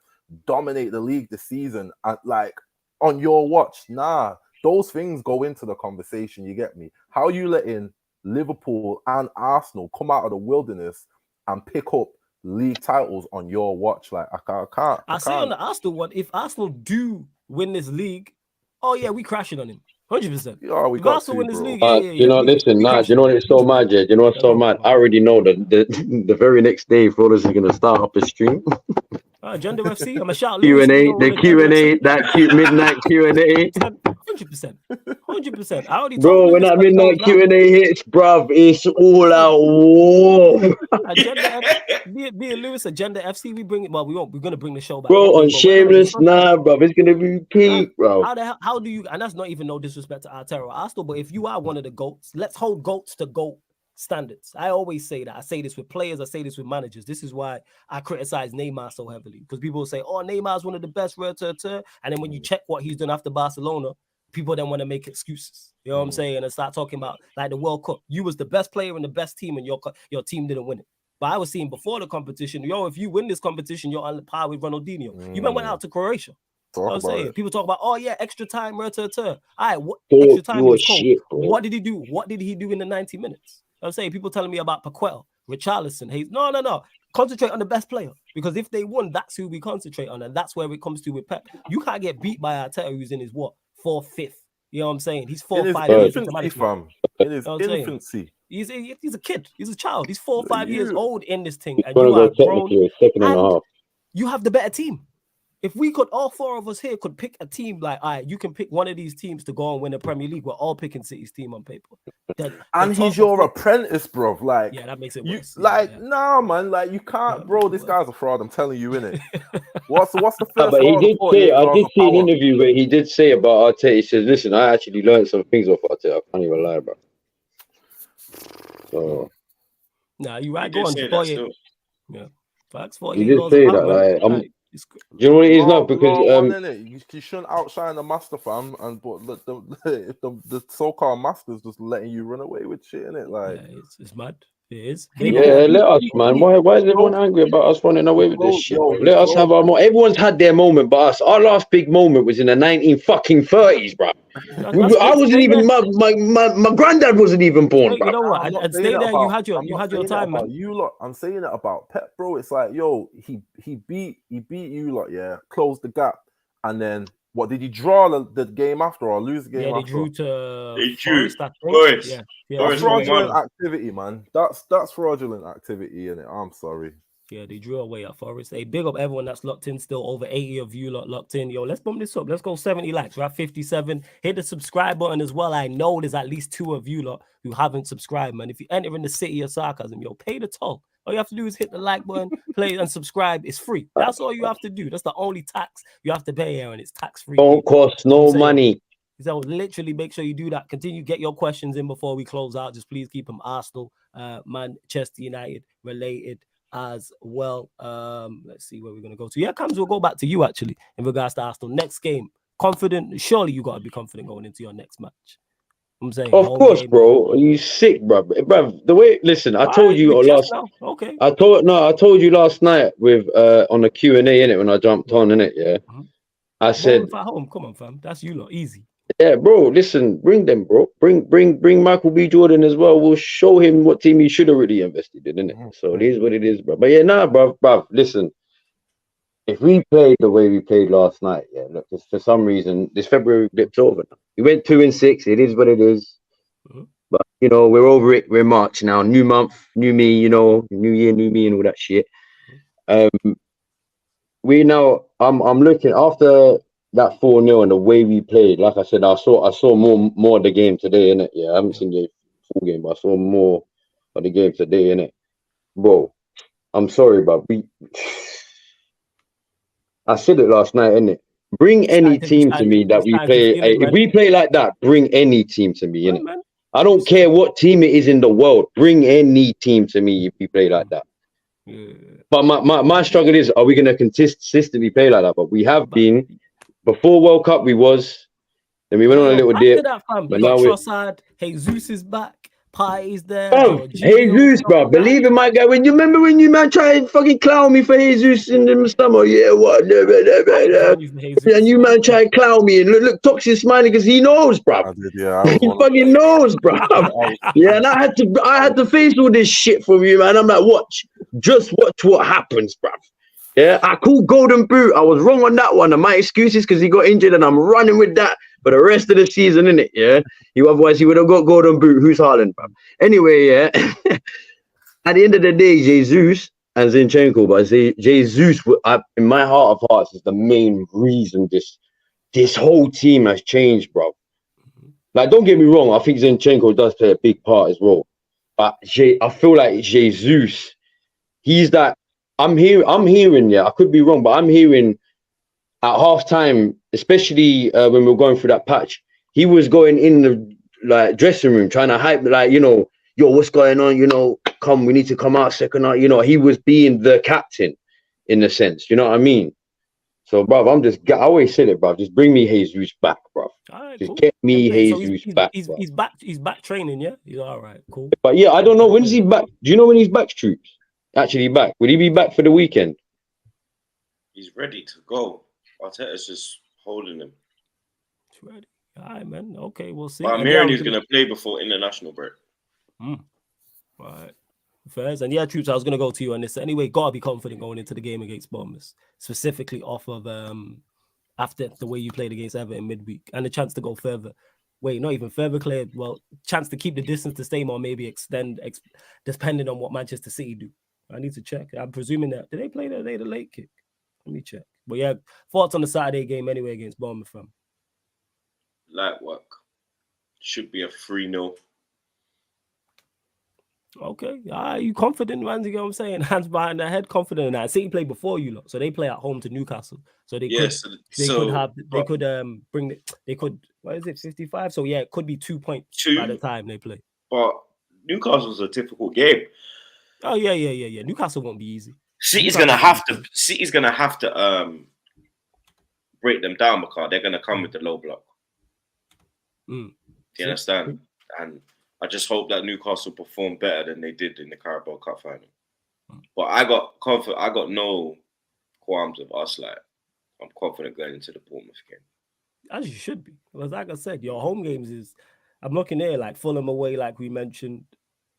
dominate the league this season, and like on your watch. Nah, those things go into the conversation. You get me? How you letting Liverpool and Arsenal come out of the wilderness and pick up league titles on your watch? Like I can't. I say on the Arsenal one, if Arsenal do win this league, oh yeah, we crashing on him. 100%. Yeah, we got Arsenal win this league. You know, listen, you know what's so mad, Jed? You know what's so mad? I already know that the very next day, Flawless is gonna start up a stream. Agenda FC. I'm a shout. Q&A, the Q&A, that cute midnight Q&A. 100%. 100%. I already bro, when that midnight Q&A hits, bruv, it's all out war. Me and Lewis, Agenda FC, we bring it. Well, we won't. We're gonna bring the show back. Bro, on Shameless, bruv, it's gonna be peak, bro. How do you? And that's not even no disrespect to Arteta or Arsenal, but if you are one of the GOATs, let's hold GOATs to GOAT standards. I always say that. I say this with players. I say this with managers. This is why I criticize Neymar so heavily, because people will say, "Oh, Neymar's one of the best," and then when you check what he's done after Barcelona, people then want to make excuses. You know what I'm saying? And start talking about like the World Cup. You was the best player and the best team, and your team didn't win it. But I was seeing before the competition, if you win this competition, you're on par with Ronaldinho. You went out to Croatia. You know what I'm saying? People talk about, oh yeah, extra time, All right, what extra time was cold? What did he do? What did he do in the 90 minutes? I'm saying people telling me about Paquel, Richarlison, Hayes. No. Concentrate on the best player, because if they won, that's who we concentrate on, and that's where it comes to with Pep. You can't get beat by Arteta, who's in his 4th, 5th. You know what I'm saying? He's 4 or 5 years into management. In his infancy. He's a kid. He's a child. He's 4 or 5 years old in this thing, and you are grown. And you have the better team. If we could, all 4 of us here could pick a team, like, all right, you can pick one of these teams to go and win the Premier League. We're all picking City's team on paper. And he's your apprentice, bro. Like, yeah, that makes it worse. Nah, man. Like, you can't, bro. This guy's a fraud. I'm telling you, innit? What's the first? But he did say. I did see an interview where he did say about Arteta. He says, "Listen, I actually learned some things off Arteta. I can't even lie, bro." So, nah, you right. Go on. Yeah, facts. He did say that. Like, do you know what it is now? Because you shouldn't outshine the master, fam. And but the so-called masters just letting you run away with shit, innit? Like, it's mad. It is. Yeah, let us, man. Why is everyone angry about us running away with this shit? Let us have our moment. Everyone's had their moment, but us. Our last big moment was in the 1930s, bro. I wasn't even. My granddad wasn't even born, bro. You know what? And stay there. You had your time, man. You lot. I'm saying it about Pep, bro. It's like, yo, he beat you lot, yeah. Closed the gap, and then. What did he draw the game after or lose the game after? They drew to Forest. Yeah. That's fraudulent activity, man. That's fraudulent activity, innit? I'm sorry. Yeah, they drew away at Forest. Hey, big up everyone that's locked in. Still over 80 of you locked in. Yo, let's bump this up. Let's go 70 likes. We're at 57. Hit the subscribe button as well. I know there's at least 2 of you lot who haven't subscribed, man. If you enter in the city of sarcasm, yo, pay the toll. All you have to do is hit the like button, play and subscribe. It's free. That's all you have to do. That's the only tax you have to pay here, and it's tax free. Don't cost no money. So literally make sure you do that. Continue, get your questions in before we close out. Just please keep them Arsenal, Manchester United related as well. Let's see where we're going to go to. Yeah, Cams, we'll go back to you actually in regards to Arsenal. Next game, confident. Surely you got to be confident going into your next match. I'm saying, Of course, bro. Are you sick, bro? Bro, the way, listen, I told you last. Okay. I told you last night with on the Q&A in it when I jumped on in it. Yeah, I said, at home. Come on, fam. That's you lot. Easy. Yeah, bro. Listen, bring them, bro. Bring Michael B. Jordan as well. We'll show him what team he should have really invested in, innit? So it is what it is, bro. But yeah, bro. Listen, if we played the way we played last night, yeah, look, for some reason this February blips over now. We went 2-6. It is what it is. But you know, we're over it. We're March now. New month, new me. You know, new year, new me, and all that shit. We now. I'm looking after that 4-0 and the way we played. Like I said, I saw more of the game today, innit? Yeah, I haven't seen the full game, but I saw more of the game today, innit? Bro, I'm sorry, but I said it last night, innit? Bring any team to me that we play. If we play like that, bring any team to me, innit? I don't care what team it is in the world. Bring any team to me if we play like that. Yeah. But my struggle is, are we going to consistently play like that? But we have been. Before World Cup, we was. Then we went on a little dip. But now Trossard, Jesus is back. Party's there. Jesus, bro. Believe in my guy. When you remember when you man tried to fucking clown me for Jesus in the summer, yeah, what? And you man tried to clown me and look, Toxic smiling because he knows, bro. He fucking knows, bro. Yeah, and I had to face all this shit from you, man. I'm like, just watch what happens, bro. Yeah, I called Golden Boot. I was wrong on that one. And my excuses because he got injured, and I'm running with that for the rest of the season, innit? Yeah, otherwise he would have got Golden Boot. Who's Haaland, bro? Anyway, yeah. At the end of the day, Jesus and Zinchenko, but Jesus, in my heart of hearts, is the main reason this whole team has changed, bro. Like, don't get me wrong. I think Zinchenko does play a big part as well, but I feel like Jesus, he's that. I'm hearing, yeah, I could be wrong, but I'm hearing at halftime, especially when we were going through that patch, he was going in the dressing room trying to hype, yo, what's going on? Come, we need to come out second night. He was being the captain in a sense. You know what I mean? So, bro, I always said it, bro. Just bring me Jesus back, bro. Right, just get me Jesus back. He's back. He's back training, yeah. He's all right, cool. But yeah, I don't know when is he back. Do you know when he's back, Troops? Actually back. Would he be back for the weekend? He's ready to go. Arteta's just holding him. He's ready. All right, man. Okay, we'll see. But I'm hearing he's going to play before international break. All right. Fairs. And yeah, Troops, I was going to go to you on this. Anyway, got to be confident going into the game against Bournemouth, specifically off of after the way you played against Everton midweek and the chance to go further. Wait, not even further cleared. Well, chance to keep the distance the same or maybe extend, depending on what Manchester City do. I need to check. I'm presuming that. Did they play the late kick? Let me check. But yeah, thoughts on the Saturday game anyway against Bournemouth, fam? Light work. Should be a 3-0. Okay. Are you confident, man? You know what I'm saying? Hands behind their head, confident in that. City play before you lot. So they play at home to Newcastle. So they could what is it, 55? So yeah, it could be 2 points by the time they play. But Newcastle's a difficult game. Oh yeah. Newcastle won't be easy. City's gonna have to break them down because they're gonna come with the low block. Do you understand? And I just hope that Newcastle perform better than they did in the Carabao Cup final. But I got confident. I got no qualms of us. Like, I'm confident going into the Bournemouth game. As you should be. Because like I said, your home games is. I'm looking there like Fulham away, like we mentioned,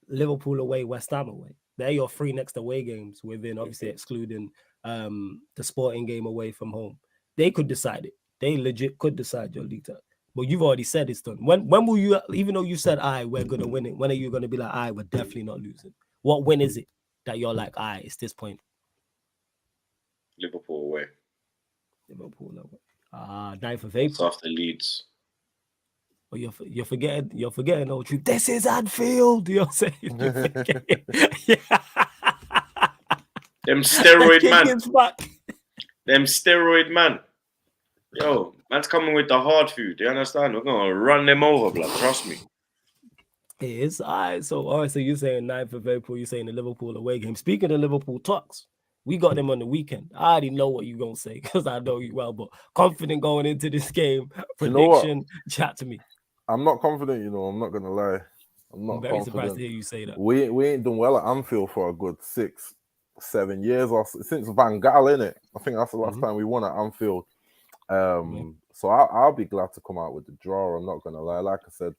Liverpool away, West Ham away. They're your 3 next away games within, obviously excluding the Sporting game away from home. They could decide it. They legit could decide your league title. But you've already said it's done. When will you, even though you said, we're going to win it, when are you going to be like, we're definitely not losing? What win is it that you're like, it's this point? Liverpool away. Liverpool away. 9th of April. It's after Leeds. But you're forgetting, old truth. This is Anfield. You know what I'm saying? Them steroid man. Them steroid man. Yo, Man's coming with the hard food. You understand? We're gonna run them over, blood. Trust me. It is. All right, so you're saying 9th of April, you're saying the Liverpool away game. Speaking of Liverpool talks, we got them on the weekend. I already know what you're gonna say because I know you well, but confident going into this game. You know what? Prediction, chat to me. I'm not confident, I'm not gonna lie. I'm not I'm very surprised confident. to hear you say that. We ain't done well at Anfield for a good 6-7 years or since Van Gaal, innit? I think that's the last time we won at Anfield. So I'll be glad to come out with the draw. I'm not gonna lie. Like I said,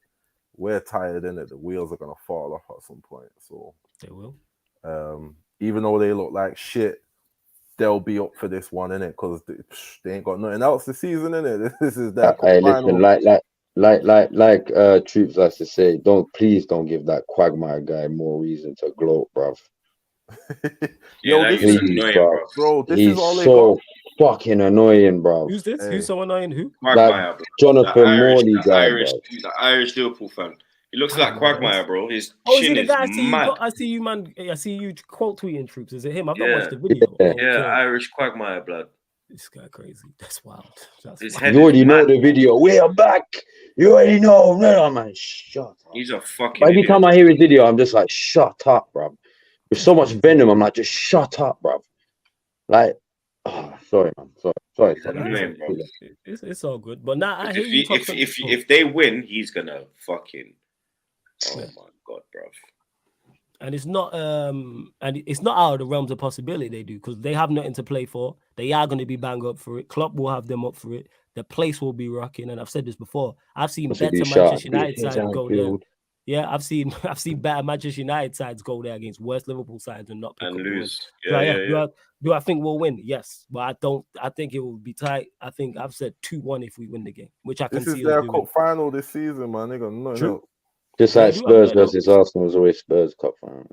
we're tired, innit? The wheels are gonna fall off at some point. So they will. Even though they look like shit, they'll be up for this one, innit? Because they ain't got nothing else this season, innit? This is their cup final. Listen, like Troops likes to say, please don't give that Quagmire guy more reason to gloat, bruv. This is annoying, bro. This He's is all so fucking annoying, bro. Who's this? Who's so annoying? Who? Quagmire, bro. Jonathan Morley guy, bro. The Irish Liverpool fan. He looks like Quagmire, bro. His is chin it the is guy? mad. I see you, man. I see you quote tweeting Troops. Is it him? I've not watched the video. Yeah, Irish Quagmire, blood. This guy crazy. That's wild. You already know the video. We are back. You already know. No, man, shut up. He's a fucking Every idiot. time I hear his video, I'm just like, shut up, bruv. With so much venom, I'm like, just shut up, bruv. Like, sorry, man. Sorry. It's all good. But now I hear you if they win, he's gonna fucking. Oh my god, bruv. And it's not out of the realms of possibility they do, because they have nothing to play for. They are going to be bang up for it. Klopp will have them up for it. The place will be rocking. And I've said this before. I've seen better Manchester United sides go there. Yeah, I've seen better Manchester United sides go there against worse Liverpool sides and not pick up lose. Do I think we'll win? Yes, but I think it will be tight. I think I've said 2-1 if we win the game, which I can see. This is their cup final this season, man. They got nothing else. Just like Spurs versus Arsenal was always Spurs cup final.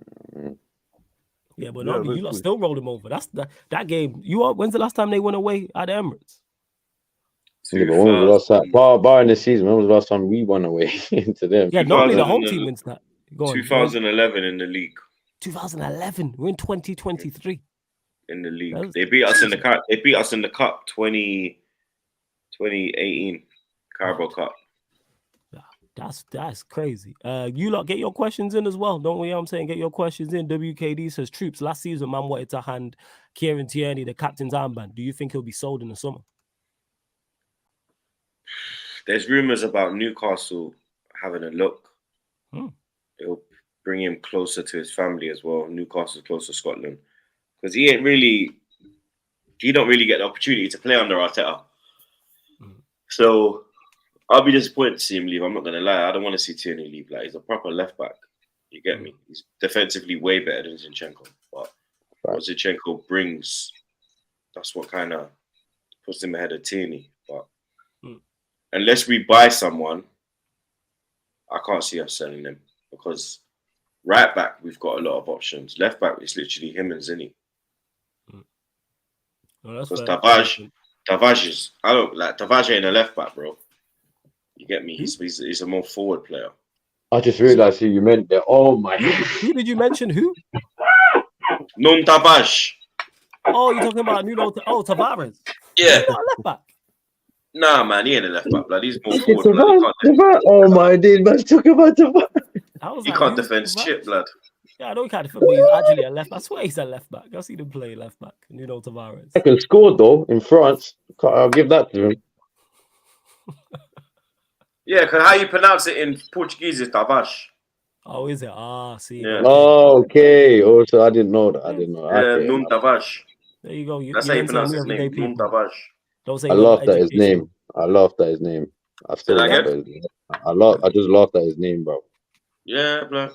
Yeah, but you lot still rolled them over. That's that game. When's the last time they went away at the Emirates? Yeah, but when was the last time? Bar in the season, when was the last time we won away into them? Yeah, normally the home team wins that. 2011 in the league. 2011. We're in 2023. In the league, they beat us in the cup. They beat us in the cup 2018 Carabao Cup. That's crazy. You lot get your questions in as well, don't we? I'm saying get your questions in. WKD says, Troops, last season man wanted to hand Kieran Tierney the captain's armband. Do you think he'll be sold in the summer? There's rumors about Newcastle having a look. It'll bring him closer to his family as well. Newcastle's close to Scotland, because he don't really get the opportunity to play under Arteta. So I'll be disappointed to see him leave. I'm not gonna lie. I don't want to see Tierney leave. Like, he's a proper left back. You get me? He's defensively way better than Zinchenko. But what Zinchenko brings, that's what kind of puts him ahead of Tierney. But unless we buy someone, I can't see us selling him, because right back we've got a lot of options. Left back is literally him and Zinni. Because Tavares is, I don't like Tavares ain't a left back, bro. You get me? He's a more forward player. I just realized who you meant there. Oh my! Who did you mention? Who? Nun Tavares. Oh, you're talking about Tavares. Yeah. He's not a left back. Nah, man, he ain't a left back, blood. He's more forward. Oh my dude, man's talking about Tavares. He can't defend shit, blood. Yeah, I know he can't defend, but he's actually a left. I swear he's a left back. I've seen him play left back. Tavares. He can score though in France. I'll give that to him. Yeah, because how you pronounce it in Portuguese is Tavares. Oh, is it? See. Yeah. Oh, okay. Also, I didn't know that. Yeah, Nun Tavares. There you go. That's how you pronounce his name. Nun Tavares. Don't say. I laughed at his name. I still laugh at his name. I just laughed at his name, bro. Yeah, bro.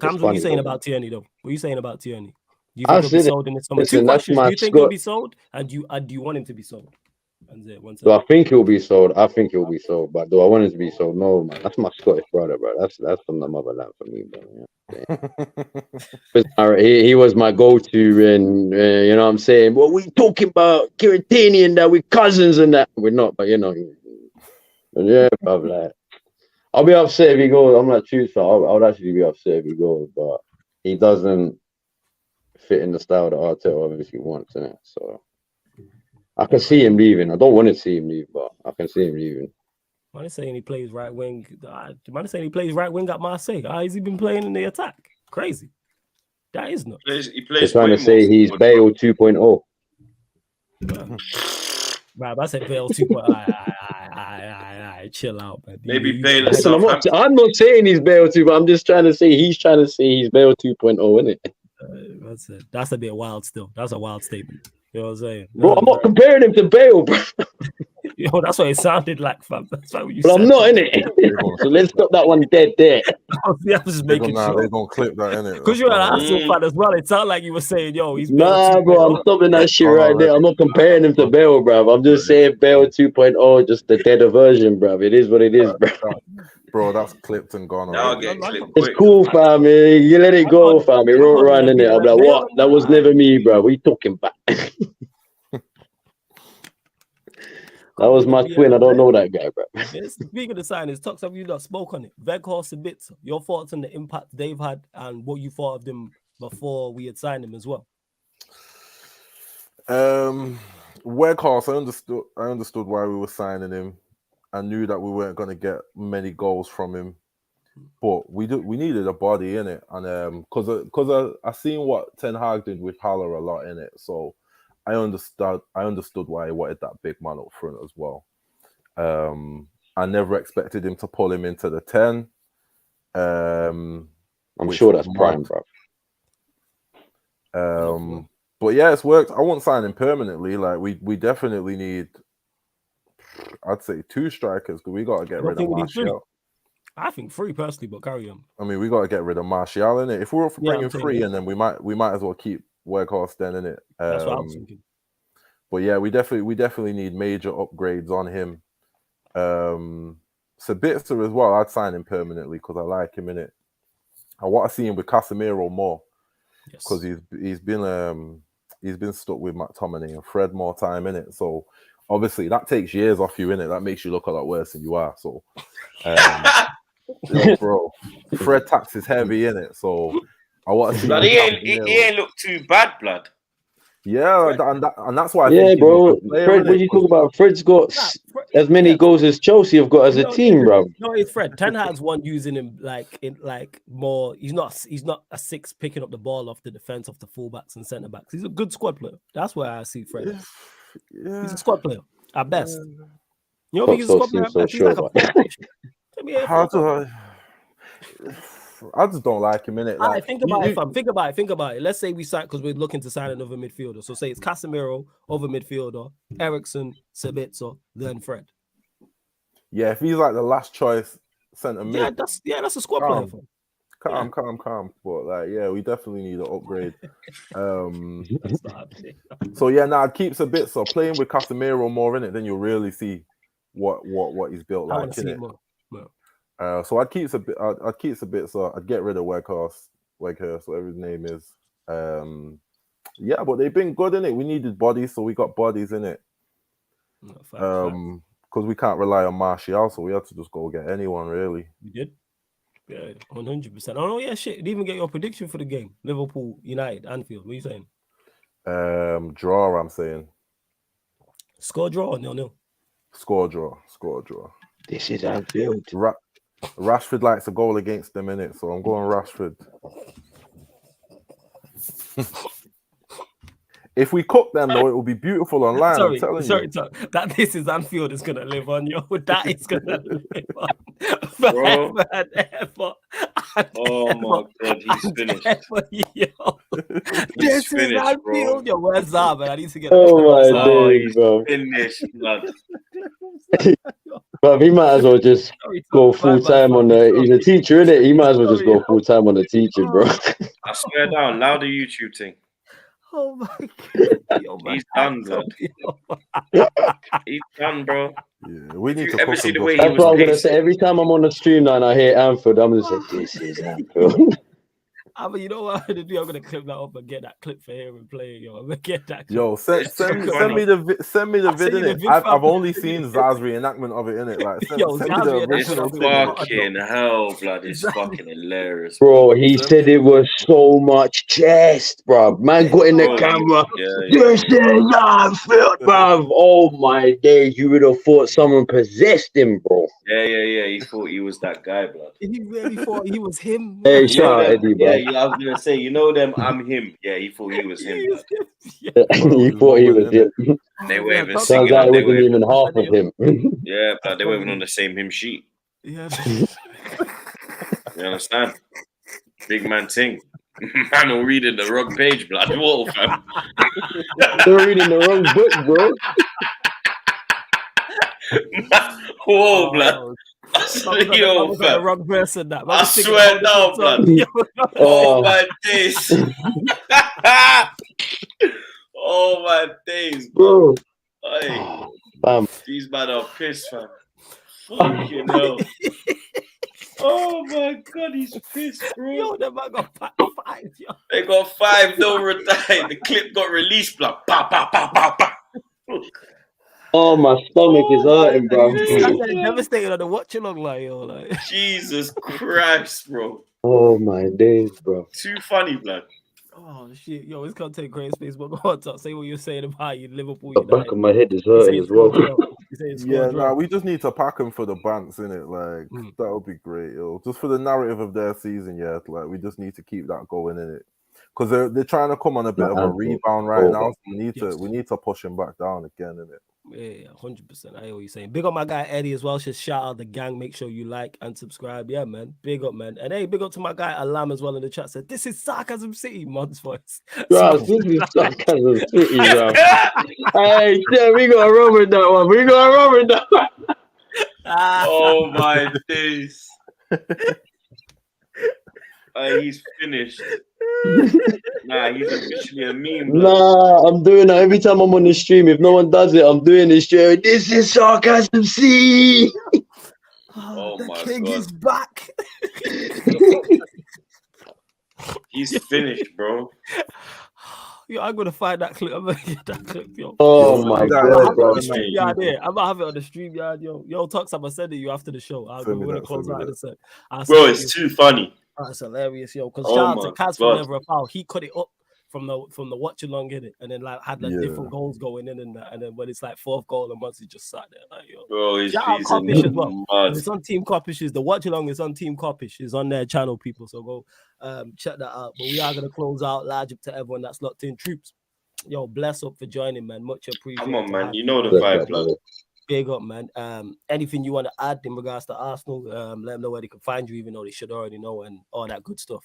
Cams, what are you saying about Tierney, though? What are you saying about Tierney? Do you think he'll be sold in the summer? Two questions. Do you think he'll be sold? And do you want him to be sold? Do I think he'll be sold? I think he'll be sold. But do I want him to be sold? No, man. That's my Scottish brother, bro. That's from the motherland for me, bro. He was my go-to, and you know what I'm saying? Well, we talking about Kieran Tierney and that, we cousins and that. We're not, but yeah, bro. Like, I'll be upset if he goes. I'm not true, so I would actually be upset if he goes, but he doesn't fit in the style that Arteta obviously wants, innit? So I can see him leaving. I don't want to see him leave, but I can see him leaving. Man is saying he plays right wing. Man is saying he plays right wing at Marseille. How has he been playing in the attack? Crazy. That is nuts. He They're plays trying way to say more he's forward, Bale 2.0. Right, I said Bale 2.0. I chill out, man. Maybe Bale at Listen, Southampton. I'm not saying he's Bale 2, but I'm just trying to say he's Bale 2.0, isn't it? That's a bit wild still. That's a wild statement. You know what I'm saying? Bro, I'm not comparing him to Bale, bro. Yo, that's what it sounded like, fam. That's what you But said. I'm not, innit? So let's stop that one dead there. Yeah, I'm just making sure. They're gonna clip that, innit? Because you're an Arsenal fan as well. It sounded like you were saying, yo, he's Bale Nah, 2.0. bro, I'm stopping that shit right there. I'm not comparing him to Bale, bro. I'm just saying Bale 2.0, just the deader version, bro. It is what it is, bro. Bro, that's clipped and gone Now already. get clipped It's quick. cool, fam. You let it go, fam. It won't run, innit? I'm like, what? That was never me, bro. What are you talking about? That was my twin. I don't know that guy, bro. Speaking of the signings, Tux, have you not spoke on it? Weghorst and Bits, your thoughts on the impact they've had and what you thought of them before we had signed them as well? Weghorst, I understood why we were signing him. I knew that we weren't going to get many goals from him, but we needed a body in it, and because I seen what Ten Hag did with Haller a lot in it, so I understood why he wanted that big man up front as well. I never expected him to pull him into the 10. I'm sure that's prime, bro. But yeah, it's worked. I won't sign him permanently. Like we definitely need, I'd say 2 strikers because we got to get rid of Martial. I think 3 personally, but carry on. I mean, we got to get rid of Martial, innit? If we're up for bringing 3, and then we might as well keep Weghorst then, innit? That's what I was thinking. But yeah, we definitely need major upgrades on him. Sabitzer as well. I'd sign him permanently because I like him, innit? I want to see him with Casemiro more because he's been stuck with McTominay and Fred more time, innit? So obviously that takes years off you, innit? That makes you look a lot worse than you are. So, bro, Fred tax is heavy, innit? So I want to see. But he ain't look too bad, blood. Yeah, and that's why. Bro. Fred, what you talking about? Fred's got as many goals as Chelsea have got as a team, bro. No, it's Fred. Ten Hag's one using him more. He's not a 6 picking up the ball off the defense, off the fullbacks and centre backs. He's a good squad player. That's where I see Fred. Yeah. He's a squad player at best. You know, he's a squad player at best. He's like I just don't like him, innit? Like, think about it. Let's say we sign because we're looking to sign another midfielder. So say it's Casemiro over midfielder, Eriksen, Sabitzer, then Fred. Yeah, if he's like the last choice centre mid. That's a squad player. Calm. But like, yeah, we definitely need an upgrade. So yeah, now I'd keep Sabitzer playing with Casemiro more in it, then you'll really see what he's built like in it. So I'd keep Sabitzer. I'd get rid of Weghorst, whatever his name is. Yeah, but they've been good in it. We needed bodies, so we got bodies in it. Because we can't rely on Martial, so we had to just go get anyone really. We did. Yeah, 100%. Oh yeah, shit. Didn't even get your prediction for the game. Liverpool, United, Anfield. What are you saying? Draw. I'm saying. Score draw or 0-0? Score draw. This is Anfield. Rashford likes a goal against them, innit? So I'm going Rashford. If we cook them, though, it will be beautiful online. I'm telling you. That this is Anfield is gonna live on, yo. That is gonna live on forever and ever. Oh my god, he's finished. This is Anfield, yo. Where's that, man? I need to get. He's finished, blood. But he might as well just go full time on the. He's a teacher, innit? He might as well just go full time on the teaching, bro. I swear down, louder YouTube thing. Oh my god, yo, he's done, blood. He's done, bro. Yeah, we need to ever see the way That's what I'm gonna say. Every time I'm on the stream now and I hear Anfield, I'm gonna say, "This is Anfield." You know what I'm gonna do? I'm gonna clip that up and get that clip for him and play it, yo. I'm gonna get that clip. Yo, send funny. me the vid send you the innit. vid, I've fam. only seen Zaz reenactment of it innit. Like Yo, send me Zaz the reenactment original of it. thing. innit? Fucking hell, blood. It's fucking hilarious. Bro, he Send said me it the was so much chest, bro. Man got in the Bro, camera. yeah. This is not fit, bro. Oh my days, you would have thought someone possessed him, bro. Yeah. He thought he was that guy, blood. He really thought he was him. Hey, You shout know out them, Eddie, yeah, bro. I was gonna say, you know them, I'm him. Yeah, he thought he was him, He was blood. him. Yeah. He thought he was innit? him. They were even Sounds singing Sounds like on, it they were wasn't even, even half of him. yeah, blood, they were even on the same hymn sheet. Yeah. You understand? Big man ting. Man will read in the wrong page, blood. Whoa, fam. You're reading the wrong book, bro. Whoa, blood. Oh, I swear, yo, I was on the fam. wrong person. That I swear down, blood. Oh, my days. Oh, my days, bro. Bro. Hey, Fam. these men are pissed, fam. Fucking hell. Oh, my God, he's pissed, bro. Yo, that man got 5, yo. They got 5 no retired. The clip got released, blood. Pa, pa, pa, pa, pa. Oh, my stomach is hurting, bro. Devastated on the watch along, like, yo, like. Jesus Christ, bro. Oh my days, bro. Too funny, blood. Oh shit, yo, it's gonna take great space, but go on, talk. Say what you're saying about you, Liverpool. The back of my head is hurting as well. Yeah, we just need to pack them for the banks, innit? Like that would be great, yo. Just for the narrative of their season, yeah. Like we just need to keep that going, innit? Because they're trying to come on a bit of a rebound right now. So we need to push him back down again, innit? Yeah, 100%. I hear what you're saying. Big up my guy Eddie as well. Just shout out the gang. Make sure you like and subscribe. Yeah, man. Big up, man. And hey, big up to my guy Alam as well in the chat. Said this is Sarcasm City, Mon's voice. Bro, this is Sarcasm City, bro. Hey, shit, we gotta run with that one. We gotta run with that one. Oh my days. He's finished. Nah, he's officially a meme. Blood. Nah, I'm doing that every time I'm on the stream. If no one does it, I'm doing this straight. This is Sarcasm City. Oh the my king God. is back. He's finished, bro. Yo, I'm gonna find that clip. I'm gonna get that clip, yo. Oh my God, bro. I'm gonna have it on the stream yard, yo. Yo, Tux, I'm gonna send it you after the show. I'm gonna close out in a sec. Bro, it's too funny. That's hilarious, yo. Because Oh shout out to my Kaz from God. Never a Foul. He cut it up from the watch along in it, and then like had like different goals going in and that. And then when it's like 4th goal and once he just sat there, like yo. Bro, he's Coppish as well. mad. It's on Team Coppish. The watch along is on Team Coppish. It's on their channel, people. So go check that out. But we are gonna close out. Large up to everyone that's locked in. Troops, yo, bless up for joining, man. Much appreciated. Come on, man. You know the vibe, blood. Big up, man. Anything you want to add in regards to Arsenal? Let them know where they can find you, even though they should already know, and all that good stuff.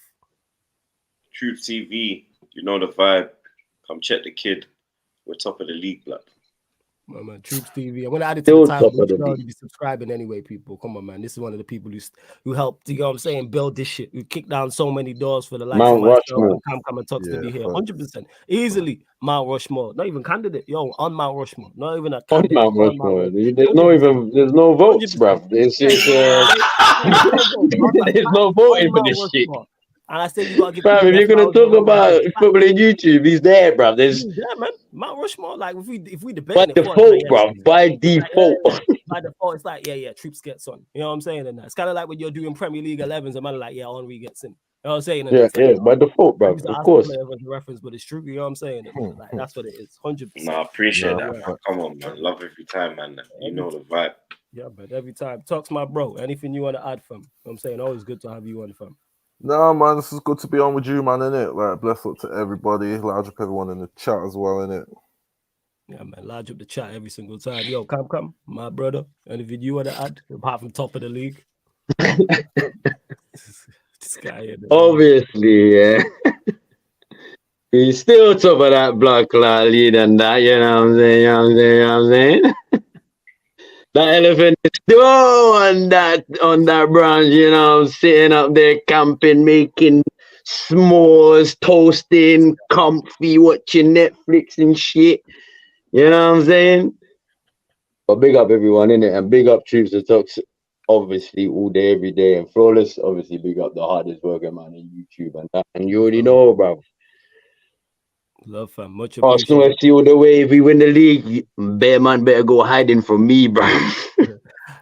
Truth TV, you know the vibe. Come check the kid. We're top of the league, blood. Man, Troops TV. I'm gonna add it to the time. You should already be subscribing anyway, people. Come on, man. This is one of the people who helped, you know what I'm saying, build this shit. We kicked down so many doors for the likes of myself and Cam and Tux to be here. 100%. Easily Mount Rushmore. Not even candidate. Yo, on Mount Rushmore. Not even a candidate. On Mount Rushmore. There's no votes, bruv. There's no voting for this shit. And I said you gotta give. Fam, if you're gonna talk about football in YouTube, he's there, bruv. Yeah, man. Mount Rushmore, like if we debate by default, bruv. By default. By default, it's like Troops gets on. You know what I'm saying? And it's kind of like when you're doing Premier League 11s, and man like Henry gets in. You know what I'm saying? And yeah, by default, bruv. Of course. Reference, but it's true. You know what I'm saying? And like that's what it is. 100%. No, I appreciate that. Man. Come on, man. Love every time, man. You know the vibe. Yeah, but every time. Talk to my bro. Anything you want to add, fam? You know what I'm saying? Always good to have you on, fam. No, man, this is good to be on with you, man, innit? Like, bless up to everybody. Large up everyone in the chat as well, innit? Yeah, man, large up the chat every single time. Yo, come, my brother. Anything you want to add, apart from top of the league? This guy here. Obviously, yeah. He's still top of that block lead and that, you know what I'm saying? That elephant is still on that branch, you know, sitting up there camping, making s'mores, toasting, comfy, watching Netflix and shit. You know what I'm saying? But big up everyone, innit? And big up Troops to Toxic. obviously all day, every day. And Flawless, obviously, big up the hardest working man on YouTube and that. And you already know, bro. Love, fam. Much Arsenal appreciated. FC all the way. If we win the league, bear man better go hiding from me, bro.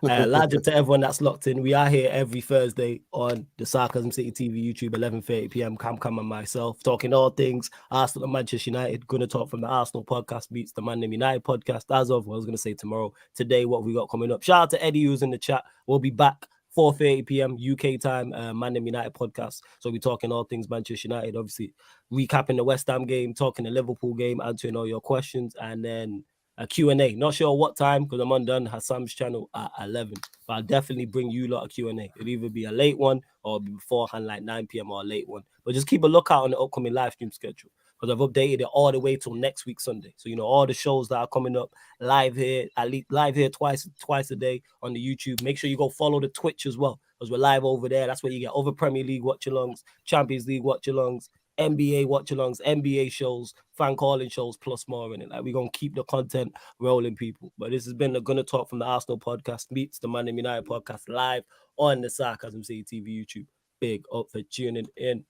Larger to everyone that's locked in. We are here every Thursday on the Sarcasm City TV YouTube, 11:30 p.m. Cam and myself talking all things Arsenal and Manchester United. Gonna talk from the Arsenal podcast beats the Man United podcast. As of, I was gonna say tomorrow. Today, what we got coming up. Shout out to Eddie who's in the chat. We'll be back 4:30 p.m. UK time, Man United podcast. So we're talking all things Manchester United. Obviously, recapping the West Ham game, talking the Liverpool game, answering all your questions, and then a Q&A. Not sure what time because I'm undone Hassam's channel at 11. But I'll definitely bring you a lot of Q&A. It'll either be a late one or be beforehand, like 9 p.m. or a late one. But just keep a lookout on the upcoming live stream schedule because I've updated it all the way till next week Sunday. So all the shows that are coming up live here, at least live here twice a day on the YouTube. Make sure you go follow the Twitch as well because we're live over there. That's where you get over Premier League watch-alongs, Champions League watch-alongs, NBA watch-alongs, NBA shows, fan calling shows, plus more in it. Like we're gonna keep the content rolling, people. But this has been the Gonna Talk from the Arsenal podcast meets the Man United podcast live on the Sarcasm City TV YouTube. Big up for tuning in.